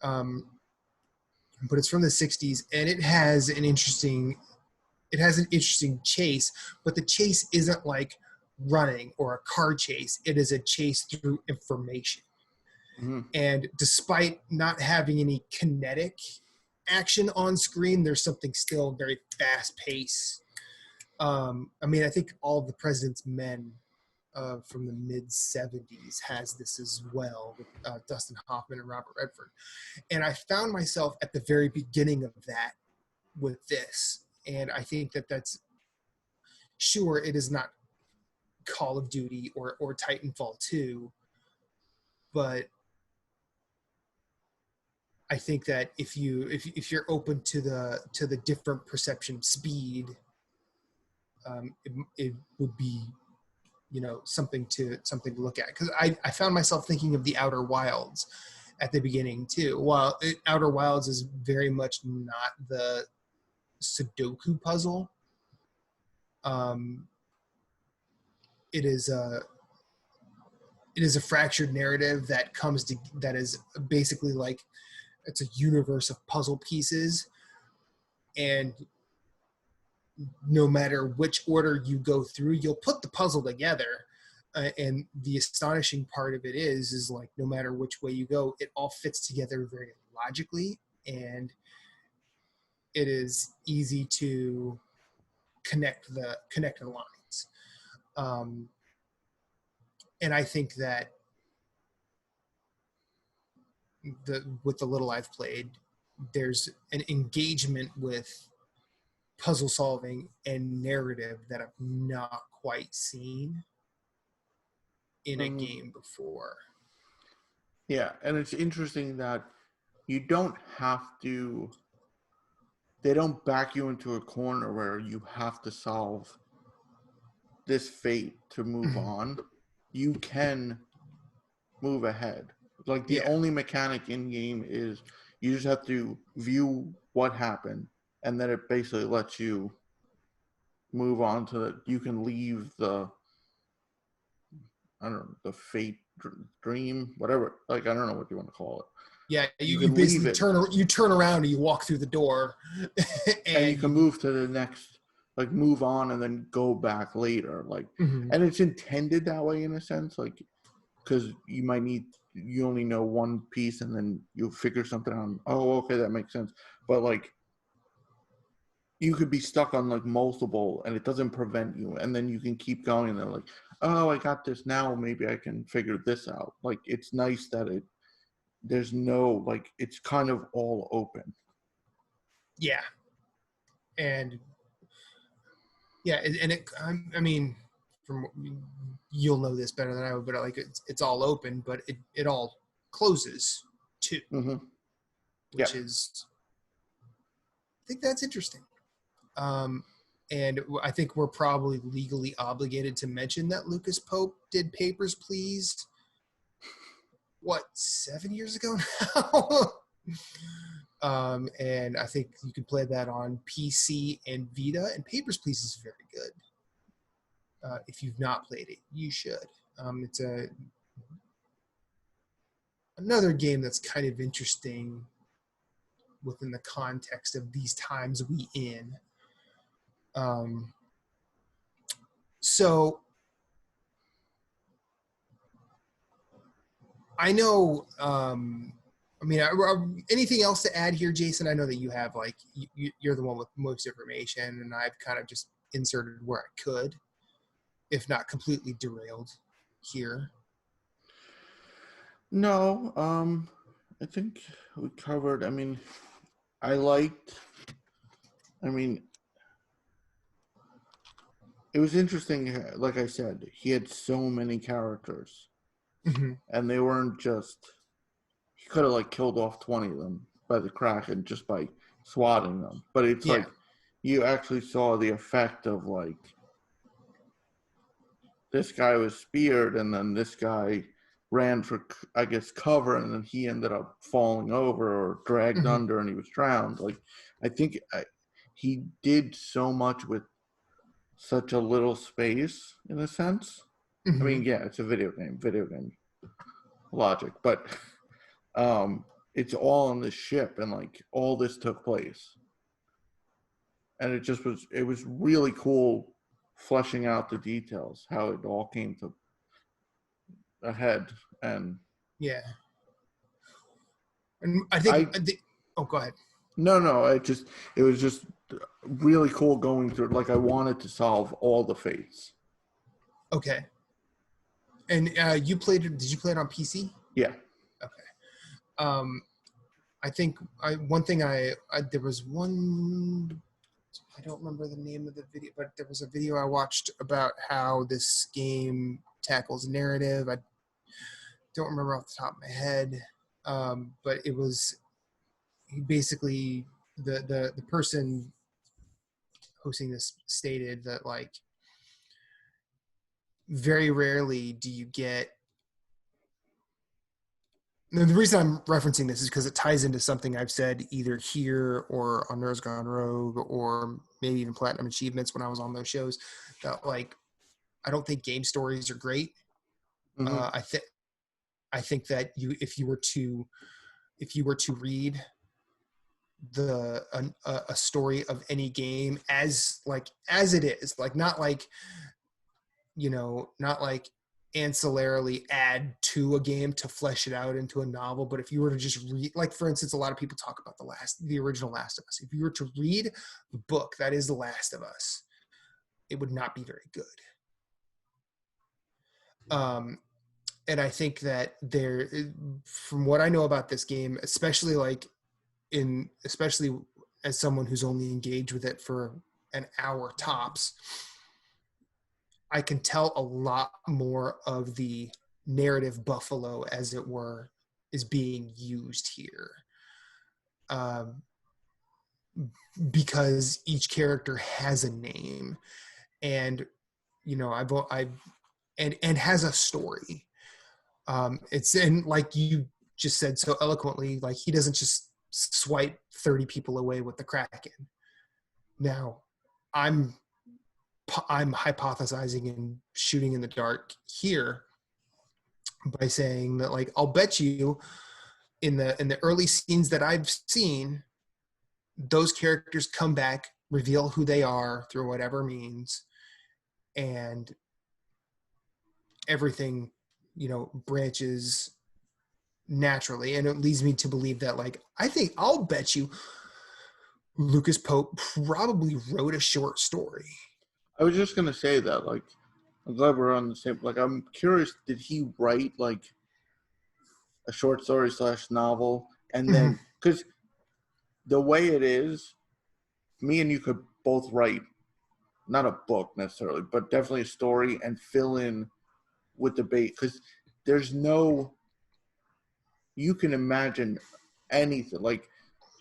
But it's from the 60s, and it has an interesting chase, but the chase isn't like running or a car chase. It is a chase through information. Mm-hmm. And despite not having any kinetic action on screen, there's something still very fast paced. I mean, I think All of the President's Men from the mid 70s has this as well with Dustin Hoffman and Robert Redford. And I found myself at the very beginning of that with this. And I think that's, sure, it is not Call of Duty or Titanfall 2, but I think that if you're open to the different perception speed, it would be, something to look at. Because I found myself thinking of the Outer Wilds at the beginning too. While Outer Wilds is very much not the Sudoku puzzle, it is a fractured narrative that is basically like, it's a universe of puzzle pieces, and no matter which order you go through, you'll put the puzzle together. And the astonishing part of it is like, no matter which way you go, it all fits together very logically, and it is easy to connect the lines. And I think that with the little I've played, there's an engagement with puzzle solving and narrative that I've not quite seen in a game before. Yeah, and it's interesting that you don't have to, they don't back you into a corner where you have to solve this fate to move on. You can move ahead. Like the only mechanic in game is you just have to view what happened, and then it basically lets you move on to you can leave the, I don't know, the fate dream, whatever. Like, I don't know what you want to call it. Yeah, you basically turn around and you walk through the door, and you can move to the next, like move on and then go back later. Like, and it's intended that way in a sense, like, because you only know one piece and then you figure something out. Oh, okay, that makes sense. But like, you could be stuck on like multiple and it doesn't prevent you, and then you can keep going and they're like, oh, I got this now, maybe I can figure this out. Like, it's nice that there's no, like, it's kind of all open. Yeah. And I mean, from, you'll know this better than I would, but like, it's all open, but it all closes too, which is, I think that's interesting. And I think we're probably legally obligated to mention that Lucas Pope did Papers, Please, 7 years ago now? And I think you can play that on PC and Vita, and Papers, Please is very good. If you've not played it, you should. It's another game that's kind of interesting within the context of these times we in. So I know, anything else to add here, Jason? I know that you have, like, you're the one with most information, and I've kind of just inserted where I could, if not completely derailed here. No, I think we covered, it was interesting, like I said, he had so many characters, and they weren't just, he could have like killed off 20 of them by the Kraken just by swatting them, but it's like, you actually saw the effect of like this guy was speared, and then this guy ran for, I guess, cover, and then he ended up falling over or dragged Mhm. under, and he was drowned. Like, I think he did so much with such a little space, in a sense. I mean, Mhm. yeah, it's a video game logic, but it's all on this ship, and like all this took place, and it was really cool fleshing out the details, how it all came to a head. And Yeah. And I oh, go ahead. no, it was just really cool going through. Like, I wanted to solve all the fates. Okay. And did you play it on PC? Yeah. Okay. Um, I think one thing there was one, I don't remember the name of the video, but there was a video I watched about how this game tackles narrative. I don't remember off the top of my head, but it was basically the person hosting this stated that, like, very rarely do you get. And the reason I'm referencing this is because it ties into something I've said either here or on Nerds Gone Rogue or maybe even Platinum Achievements when I was on those shows. That, like, I don't think game stories are great. Mm-hmm. I think that if you were to read a story of any game as it is, like, not like, not like ancillarily add to a game to flesh it out into a novel, but if you were to just read, like, for instance, a lot of people talk about the original Last of Us. If you were to read the book that is The Last of Us, it would not be very good. And I think that from what I know about this game, especially as someone who's only engaged with it for an hour tops, I can tell a lot more of the narrative buffalo, as it were, is being used here. Because each character has a name, and and has a story. It's, and like you just said so eloquently, like, he doesn't just swipe 30 people away with the Kraken. Now, I'm hypothesizing and shooting in the dark here by saying that, like, I'll bet you in the early scenes that I've seen, those characters come back, reveal who they are through whatever means, and everything, branches naturally. And it leads me to believe that, like, I'll bet you Lucas Pope probably wrote a short story. I was just gonna say that, like, I'm glad we're on the same. Like, I'm curious, did he write like a short story / novel, and then, because the way it is, me and you could both write not a book necessarily, but definitely a story, and fill in with the bait, because there's no, you can imagine anything. Like,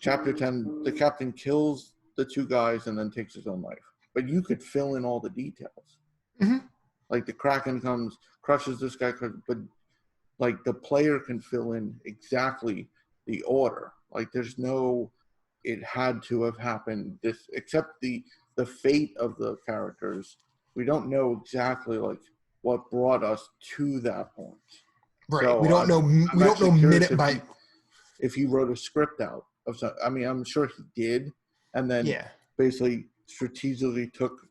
chapter 10, the captain kills the two guys and then takes his own life, but you could fill in all the details. Mm-hmm. Like, the Kraken comes, crushes this guy, but like, the player can fill in exactly the order. Like, there's no, it had to have happened this, except the fate of the characters. We don't know exactly, like, what brought us to that point. Right. So we don't know. I'm We don't know minute by. If he wrote a script out of some, I mean, I'm sure he did, and then basically strategically took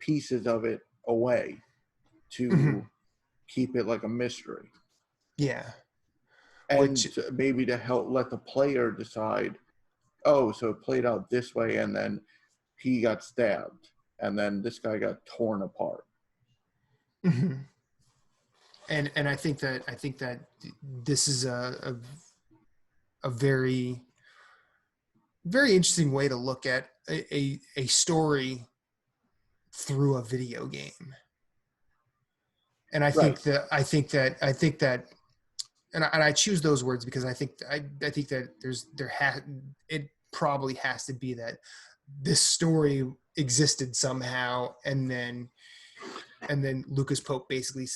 pieces of it away to keep it like a mystery. Yeah. And maybe to help let the player decide, oh, so it played out this way, and then he got stabbed, and then this guy got torn apart. Mm-hmm. And I think that this is a very, very interesting way to look at a story through a video game. And I think that and I choose those words because I think that it probably has to be that this story existed somehow, and then and then Lucas Pope basically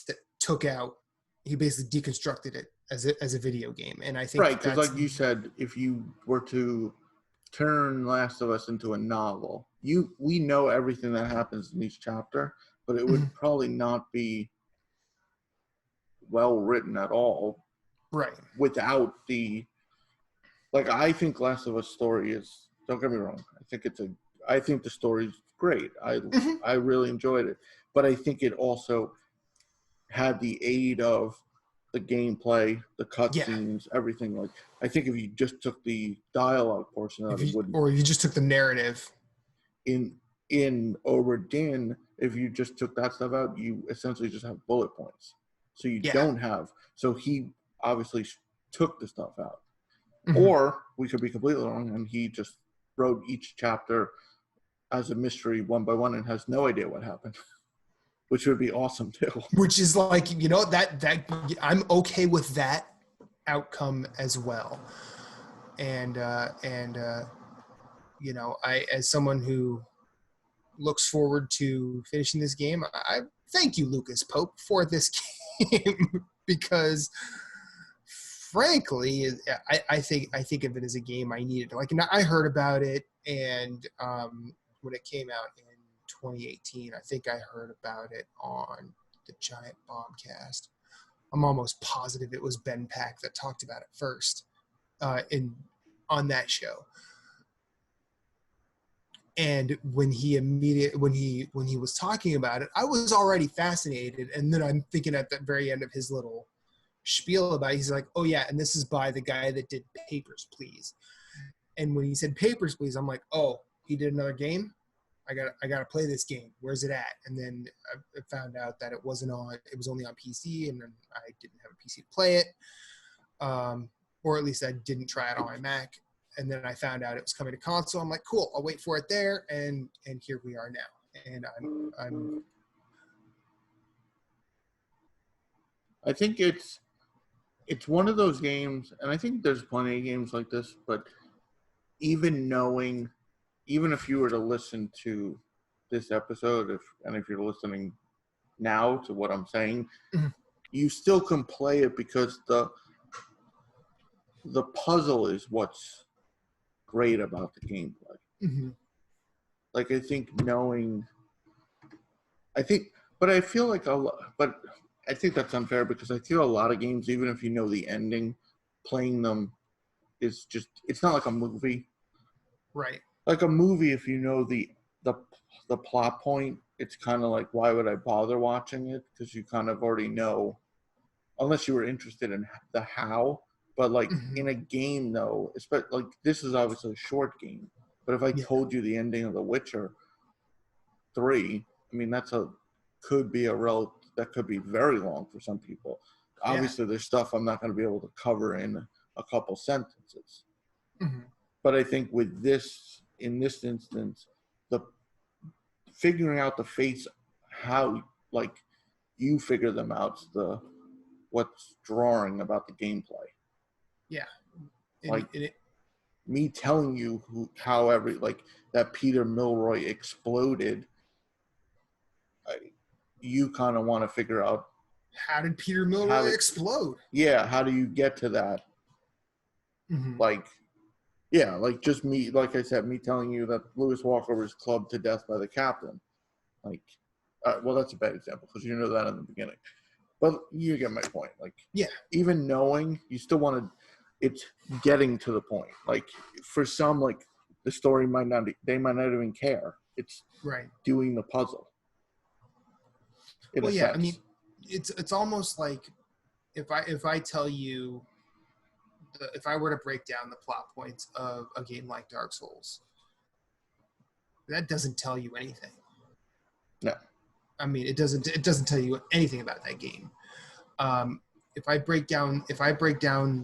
he basically deconstructed it as a video game. And I think Right, because like you said, if you were to turn Last of Us into a novel, we know everything that happens in each chapter, but it would probably not be well written at all. Right. Without the, like, I think Last of Us story is, don't get me wrong, I think the story's great. I really enjoyed it, but I think it also had the aid of the gameplay, the cutscenes, everything. Like, I think if you just took the dialogue portion out, it wouldn't. Or if you just took the narrative. In Obra Dinn, if you just took that stuff out, you essentially just have bullet points. So you don't have. So he obviously took the stuff out. Or we could be completely wrong, and he just wrote each chapter as a mystery one by one and has no idea what happened, which would be awesome too. Which is like, that I'm okay with that outcome as well. And I, as someone who looks forward to finishing this game, I thank you, Lucas Pope, for this game because frankly, I think of it as a game I needed. Like, I heard about it, and when it came out in 2018, I think I heard about it on the Giant Bombcast. I'm almost positive it was Ben Pack that talked about it first on that show. And when he was talking about it, I was already fascinated. And then I'm thinking at the very end of his little spiel about it, he's like, oh yeah, and this is by the guy that did Papers, Please. And when he said Papers, Please, I'm like, oh, he did another game? I gotta play this game. Where's it at? And then I found out that it was only on PC, and then I didn't have a PC to play it. Or at least I didn't try it on my Mac. And then I found out it was coming to console. I'm like, cool, I'll wait for it there. And here we are now. And I think it's one of those games, and I think there's plenty of games like this, but even if you were to listen to this episode, if you're listening now to what I'm saying, you still can play it because the puzzle is what's great about the gameplay. Like, I think but I feel like but I think that's unfair because I feel a lot of games, even if you know the ending, playing them is just, it's not like a movie. right. Like a movie, if you know the plot point, it's kind of like, why would I bother watching it? Because you kind of already know, unless you were interested in the how. But like in a game, though, especially like this is obviously a short game. But if I told you the ending of The Witcher 3, I mean that could be very long for some people. Obviously, there's stuff I'm not going to be able to cover in a couple sentences. But I think with this, in this instance, the figuring out the fates, how like you figure them out, what's drawing about the gameplay. Yeah. Me telling you how that Peter Milroy exploded, you kind of want to figure out, how did Peter Milroy explode? Yeah, how do you get to that? Like just me, like I said, me telling you that Lewis Walker was clubbed to death by the captain. Like, well, that's a bad example because you know that in the beginning. But you get my point. Like, even knowing, you still want to, it's getting to the point. Like, for some, like, the story they might not even care. It's doing the puzzle. Well, yeah, I mean, it's almost like if I tell you, if I were to break down the plot points of a game like Dark Souls, that doesn't tell you anything. No. I mean, it doesn't tell you anything about that game. If I break down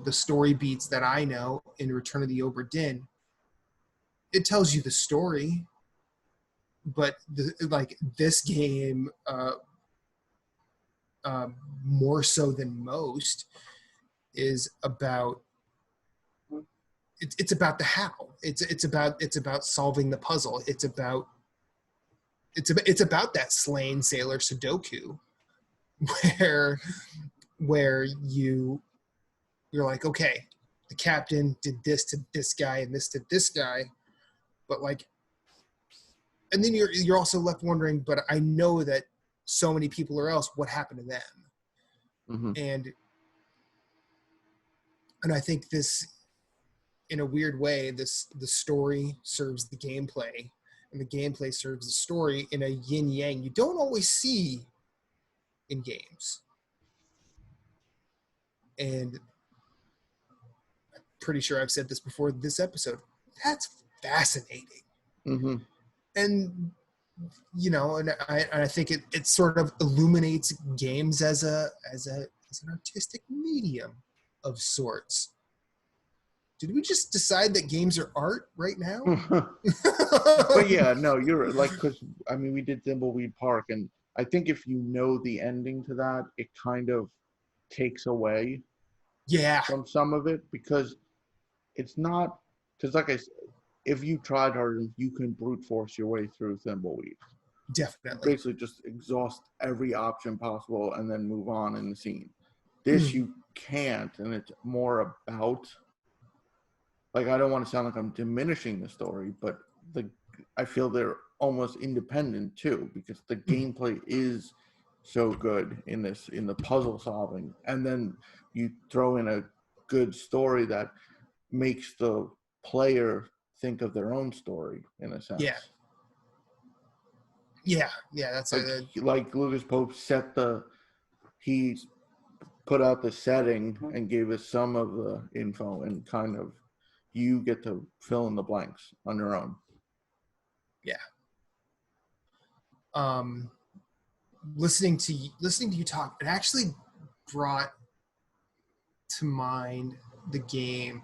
the story beats that I know in Return of the Obra Dinn, it tells you the story, but this game, more so than most, is about it's about the how. It's about solving the puzzle. It's about it's about that slain sailor Sudoku, where you're like, okay, the captain did this to this guy and this to this guy, but like, and then you're also left wondering, but I know that so many people are else, what happened to them? Mm-hmm. And I think this, in a weird way, the story serves the gameplay, and the gameplay serves the story in a yin yang you don't always see in games. And I'm pretty sure I've said this before this episode. That's fascinating. Mm-hmm. And and I think it sort of illuminates games as an artistic medium of sorts. Did we just decide that games are art right now? But yeah, no, you're like, because I mean, we did Thimbleweed Park, and I think if you know the ending to that, it kind of takes away from some of it, because it's not, because like I said, if you tried hard enough, you can brute force your way through Thimbleweed. Definitely. Basically just exhaust every option possible and then move on in the scene. This you can't, and it's more about, like, I don't want to sound like I'm diminishing the story, but I feel they're almost independent too, because the gameplay is so good in the puzzle solving, and then you throw in a good story that makes the player think of their own story in a sense. Yeah, that's like Lucas Pope he put out the setting and gave us some of the info, and kind of you get to fill in the blanks on your own. Yeah. Listening to you talk, it actually brought to mind the game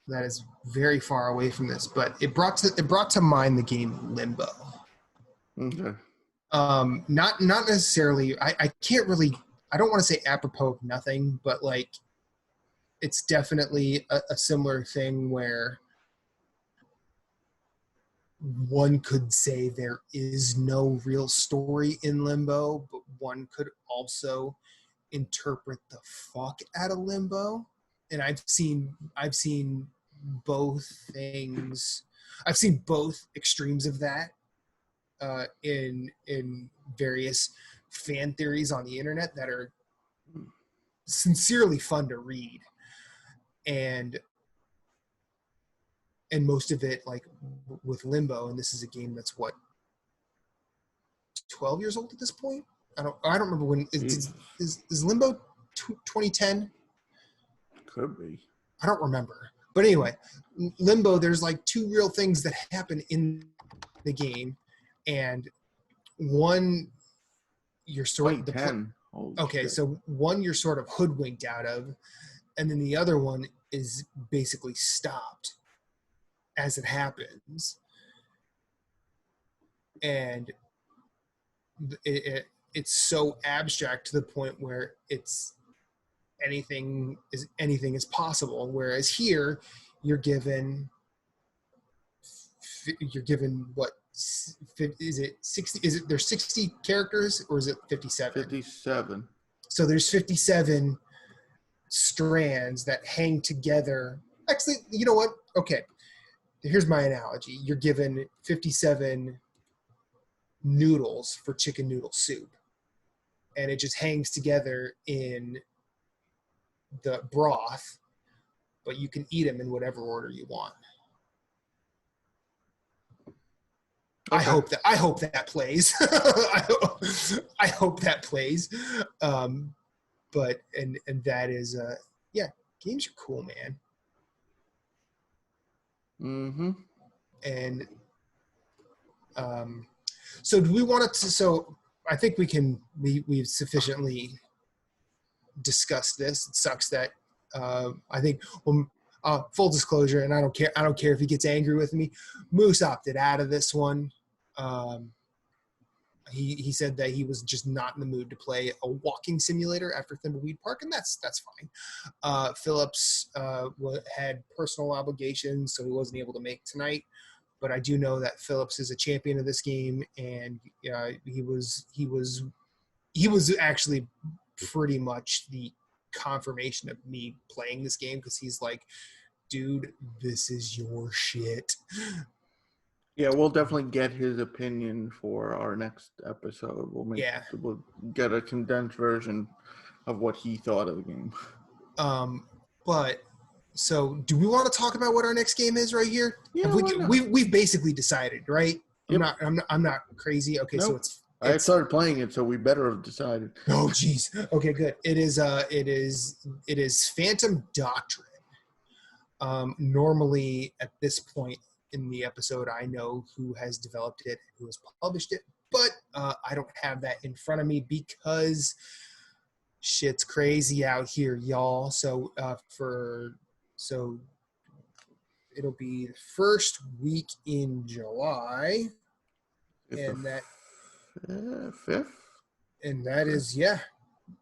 that is very far away from this, but it brought to mind the game Limbo. Okay. Not necessarily. I can't really. I don't want to say apropos of nothing, but like, it's definitely a similar thing where one could say there is no real story in Limbo, but one could also interpret the fuck out of Limbo. And I've seen both things. I've seen both extremes of that in various fan theories on the internet that are sincerely fun to read. And most of it, like with Limbo, and this is a game that's 12 years old at this point. I don't remember when is Limbo 2010? Could be. I don't remember. But anyway, Limbo, there's like two real things that happen in the game, and one you're sort of 10. Okay, shit. So one you're sort of hoodwinked out of, and then the other one is basically stopped as it happens. And it's so abstract to the point where it's anything is possible. Whereas here, you're given what is it 60? Is it there's 60 characters or is it 57? 57. So there's 57 strands that hang together. Actually, you know what? Okay, here's my analogy. You're given 57 noodles for chicken noodle soup, and it just hangs together in the broth, but you can eat them in whatever order you want. Okay. I hope that plays. I hope that plays. But that is games are cool, man. Mm-hmm. And so do we want to? So I think we've sufficiently discussed this. It sucks that I think full disclosure, and I don't care if he gets angry with me. Moose opted out of this one. He said that he was just not in the mood to play a walking simulator after Thimbleweed Park, and that's fine. Phillips had personal obligations, so he wasn't able to make tonight. but I do know that Phillips is a champion of this game, and he was actually pretty much the confirmation of me playing this game, because he's like, dude, this is your shit. Yeah, we'll definitely get his opinion for our next episode. We'll get a condensed version of what he thought of the game. But so, do we want to talk about what our next game is right here? Yeah, we've basically decided, right? Yep. I'm not crazy. Okay, Nope. so I started playing it, so we better have decided. Oh, geez. Okay, good. It is Phantom Doctrine. Normally, at this point in the episode, I know who has developed it, who has published it, but I don't have that in front of me because shit's crazy out here, y'all. So it'll be the first week in July, and that 5th? And that is, it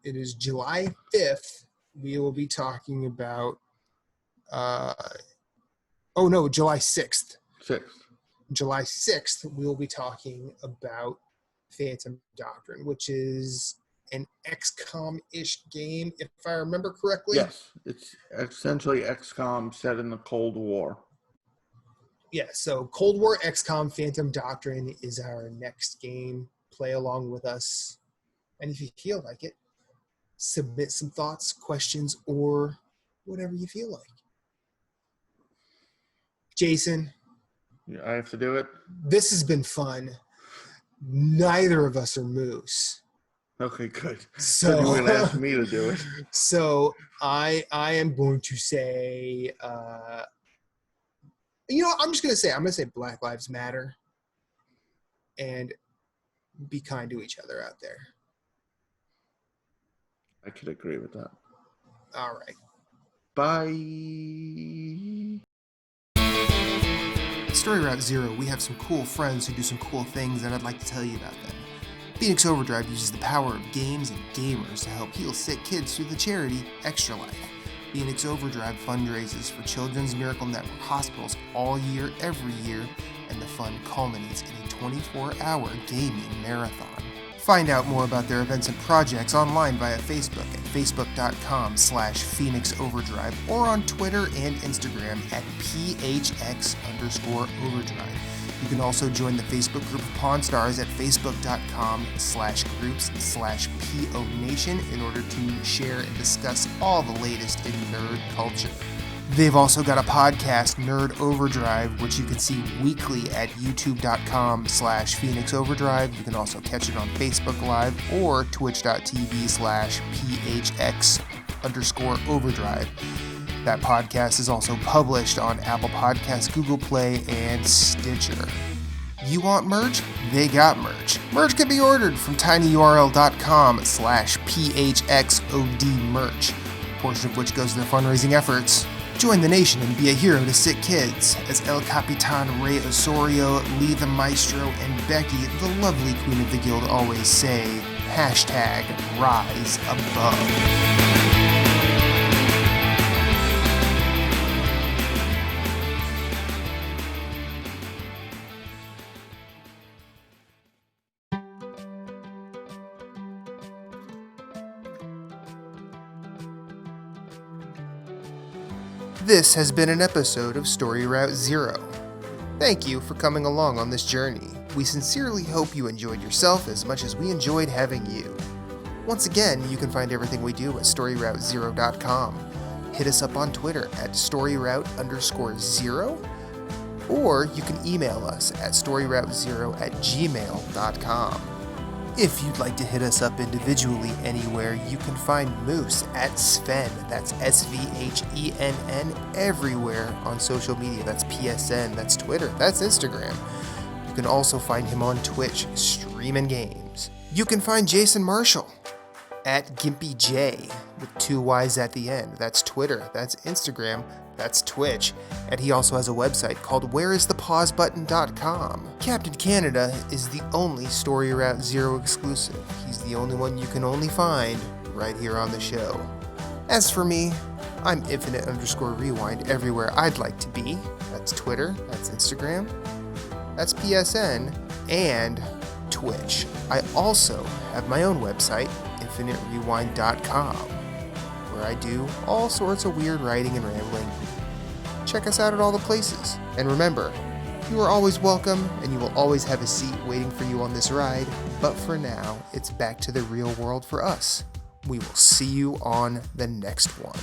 is July 5th. We will be talking about, July 6th. 6th. July 6th, we will be talking about Phantom Doctrine, which is an XCOM-ish game, if I remember correctly. Yes, it's essentially XCOM set in the Cold War. Yeah, so Cold War XCOM Phantom Doctrine is our next game. Play along with us. And if you feel like it, submit some thoughts, questions, or whatever you feel like. Jason. Yeah, I have to do it? This has been fun. Neither of us are moose. Okay, good. So you're going to ask me to do it. So I am going to say, I'm going to say Black Lives Matter, and be kind to each other out there. I could agree with that. All right. Bye. At Story Route Zero, we have some cool friends who do some cool things, and I'd like to tell you about them. Phoenix Overdrive uses the power of games and gamers to help heal sick kids through the charity Extra Life. Phoenix Overdrive fundraises for Children's Miracle Network hospitals all year, every year, and the fun culminates in a 24-hour gaming marathon. Find out more about their events and projects online via Facebook at facebook.com/Phoenix Overdrive or on Twitter and Instagram at PHX_Overdrive. You can also join the Facebook group of Pawn Stars at facebook.com/groups/PO Nation in order to share and discuss all the latest in nerd culture. They've also got a podcast, Nerd Overdrive, which you can see weekly at youtube.com/Phoenix Overdrive. You can also catch it on Facebook Live or twitch.tv/PHX_Overdrive. That podcast is also published on Apple Podcasts, Google Play, and Stitcher. You want merch? They got merch. Merch can be ordered from tinyurl.com/PHXODmerch, a portion of which goes to their fundraising efforts. Join the nation and be a hero to sick kids, as El Capitan Rey Osorio, Lee the Maestro, and Becky, the lovely queen of the guild, always say, #Rise Above. This has been an episode of Story Route Zero. Thank you for coming along on this journey. We sincerely hope you enjoyed yourself as much as we enjoyed having you. Once again, you can find everything we do at StoryRoute0.com. Hit us up on Twitter at StoryRoute_0, or you can email us at StoryRoute0@gmail.com. If you'd like to hit us up individually anywhere, you can find Moose at Sven, that's SVHENN, everywhere on social media. That's PSN, that's Twitter, that's Instagram. You can also find him on Twitch, streaming games. You can find Jason Marshall at GimpyJ, with 2 Y's at the end. That's Twitter, that's Instagram, that's Twitch, and he also has a website called whereisthepausebutton.com. Captain Canada is the only Story Route Zero exclusive. He's the only one you can only find right here on the show. As for me, I'm Infinite_Rewind everywhere I'd like to be. That's Twitter, that's Instagram, that's PSN, and Twitch. I also have my own website, infiniterewind.com, where I do all sorts of weird writing and rambling. Check us out at all the places. And remember, you are always welcome, and you will always have a seat waiting for you on this ride. But for now, it's back to the real world for us. We will see you on the next one.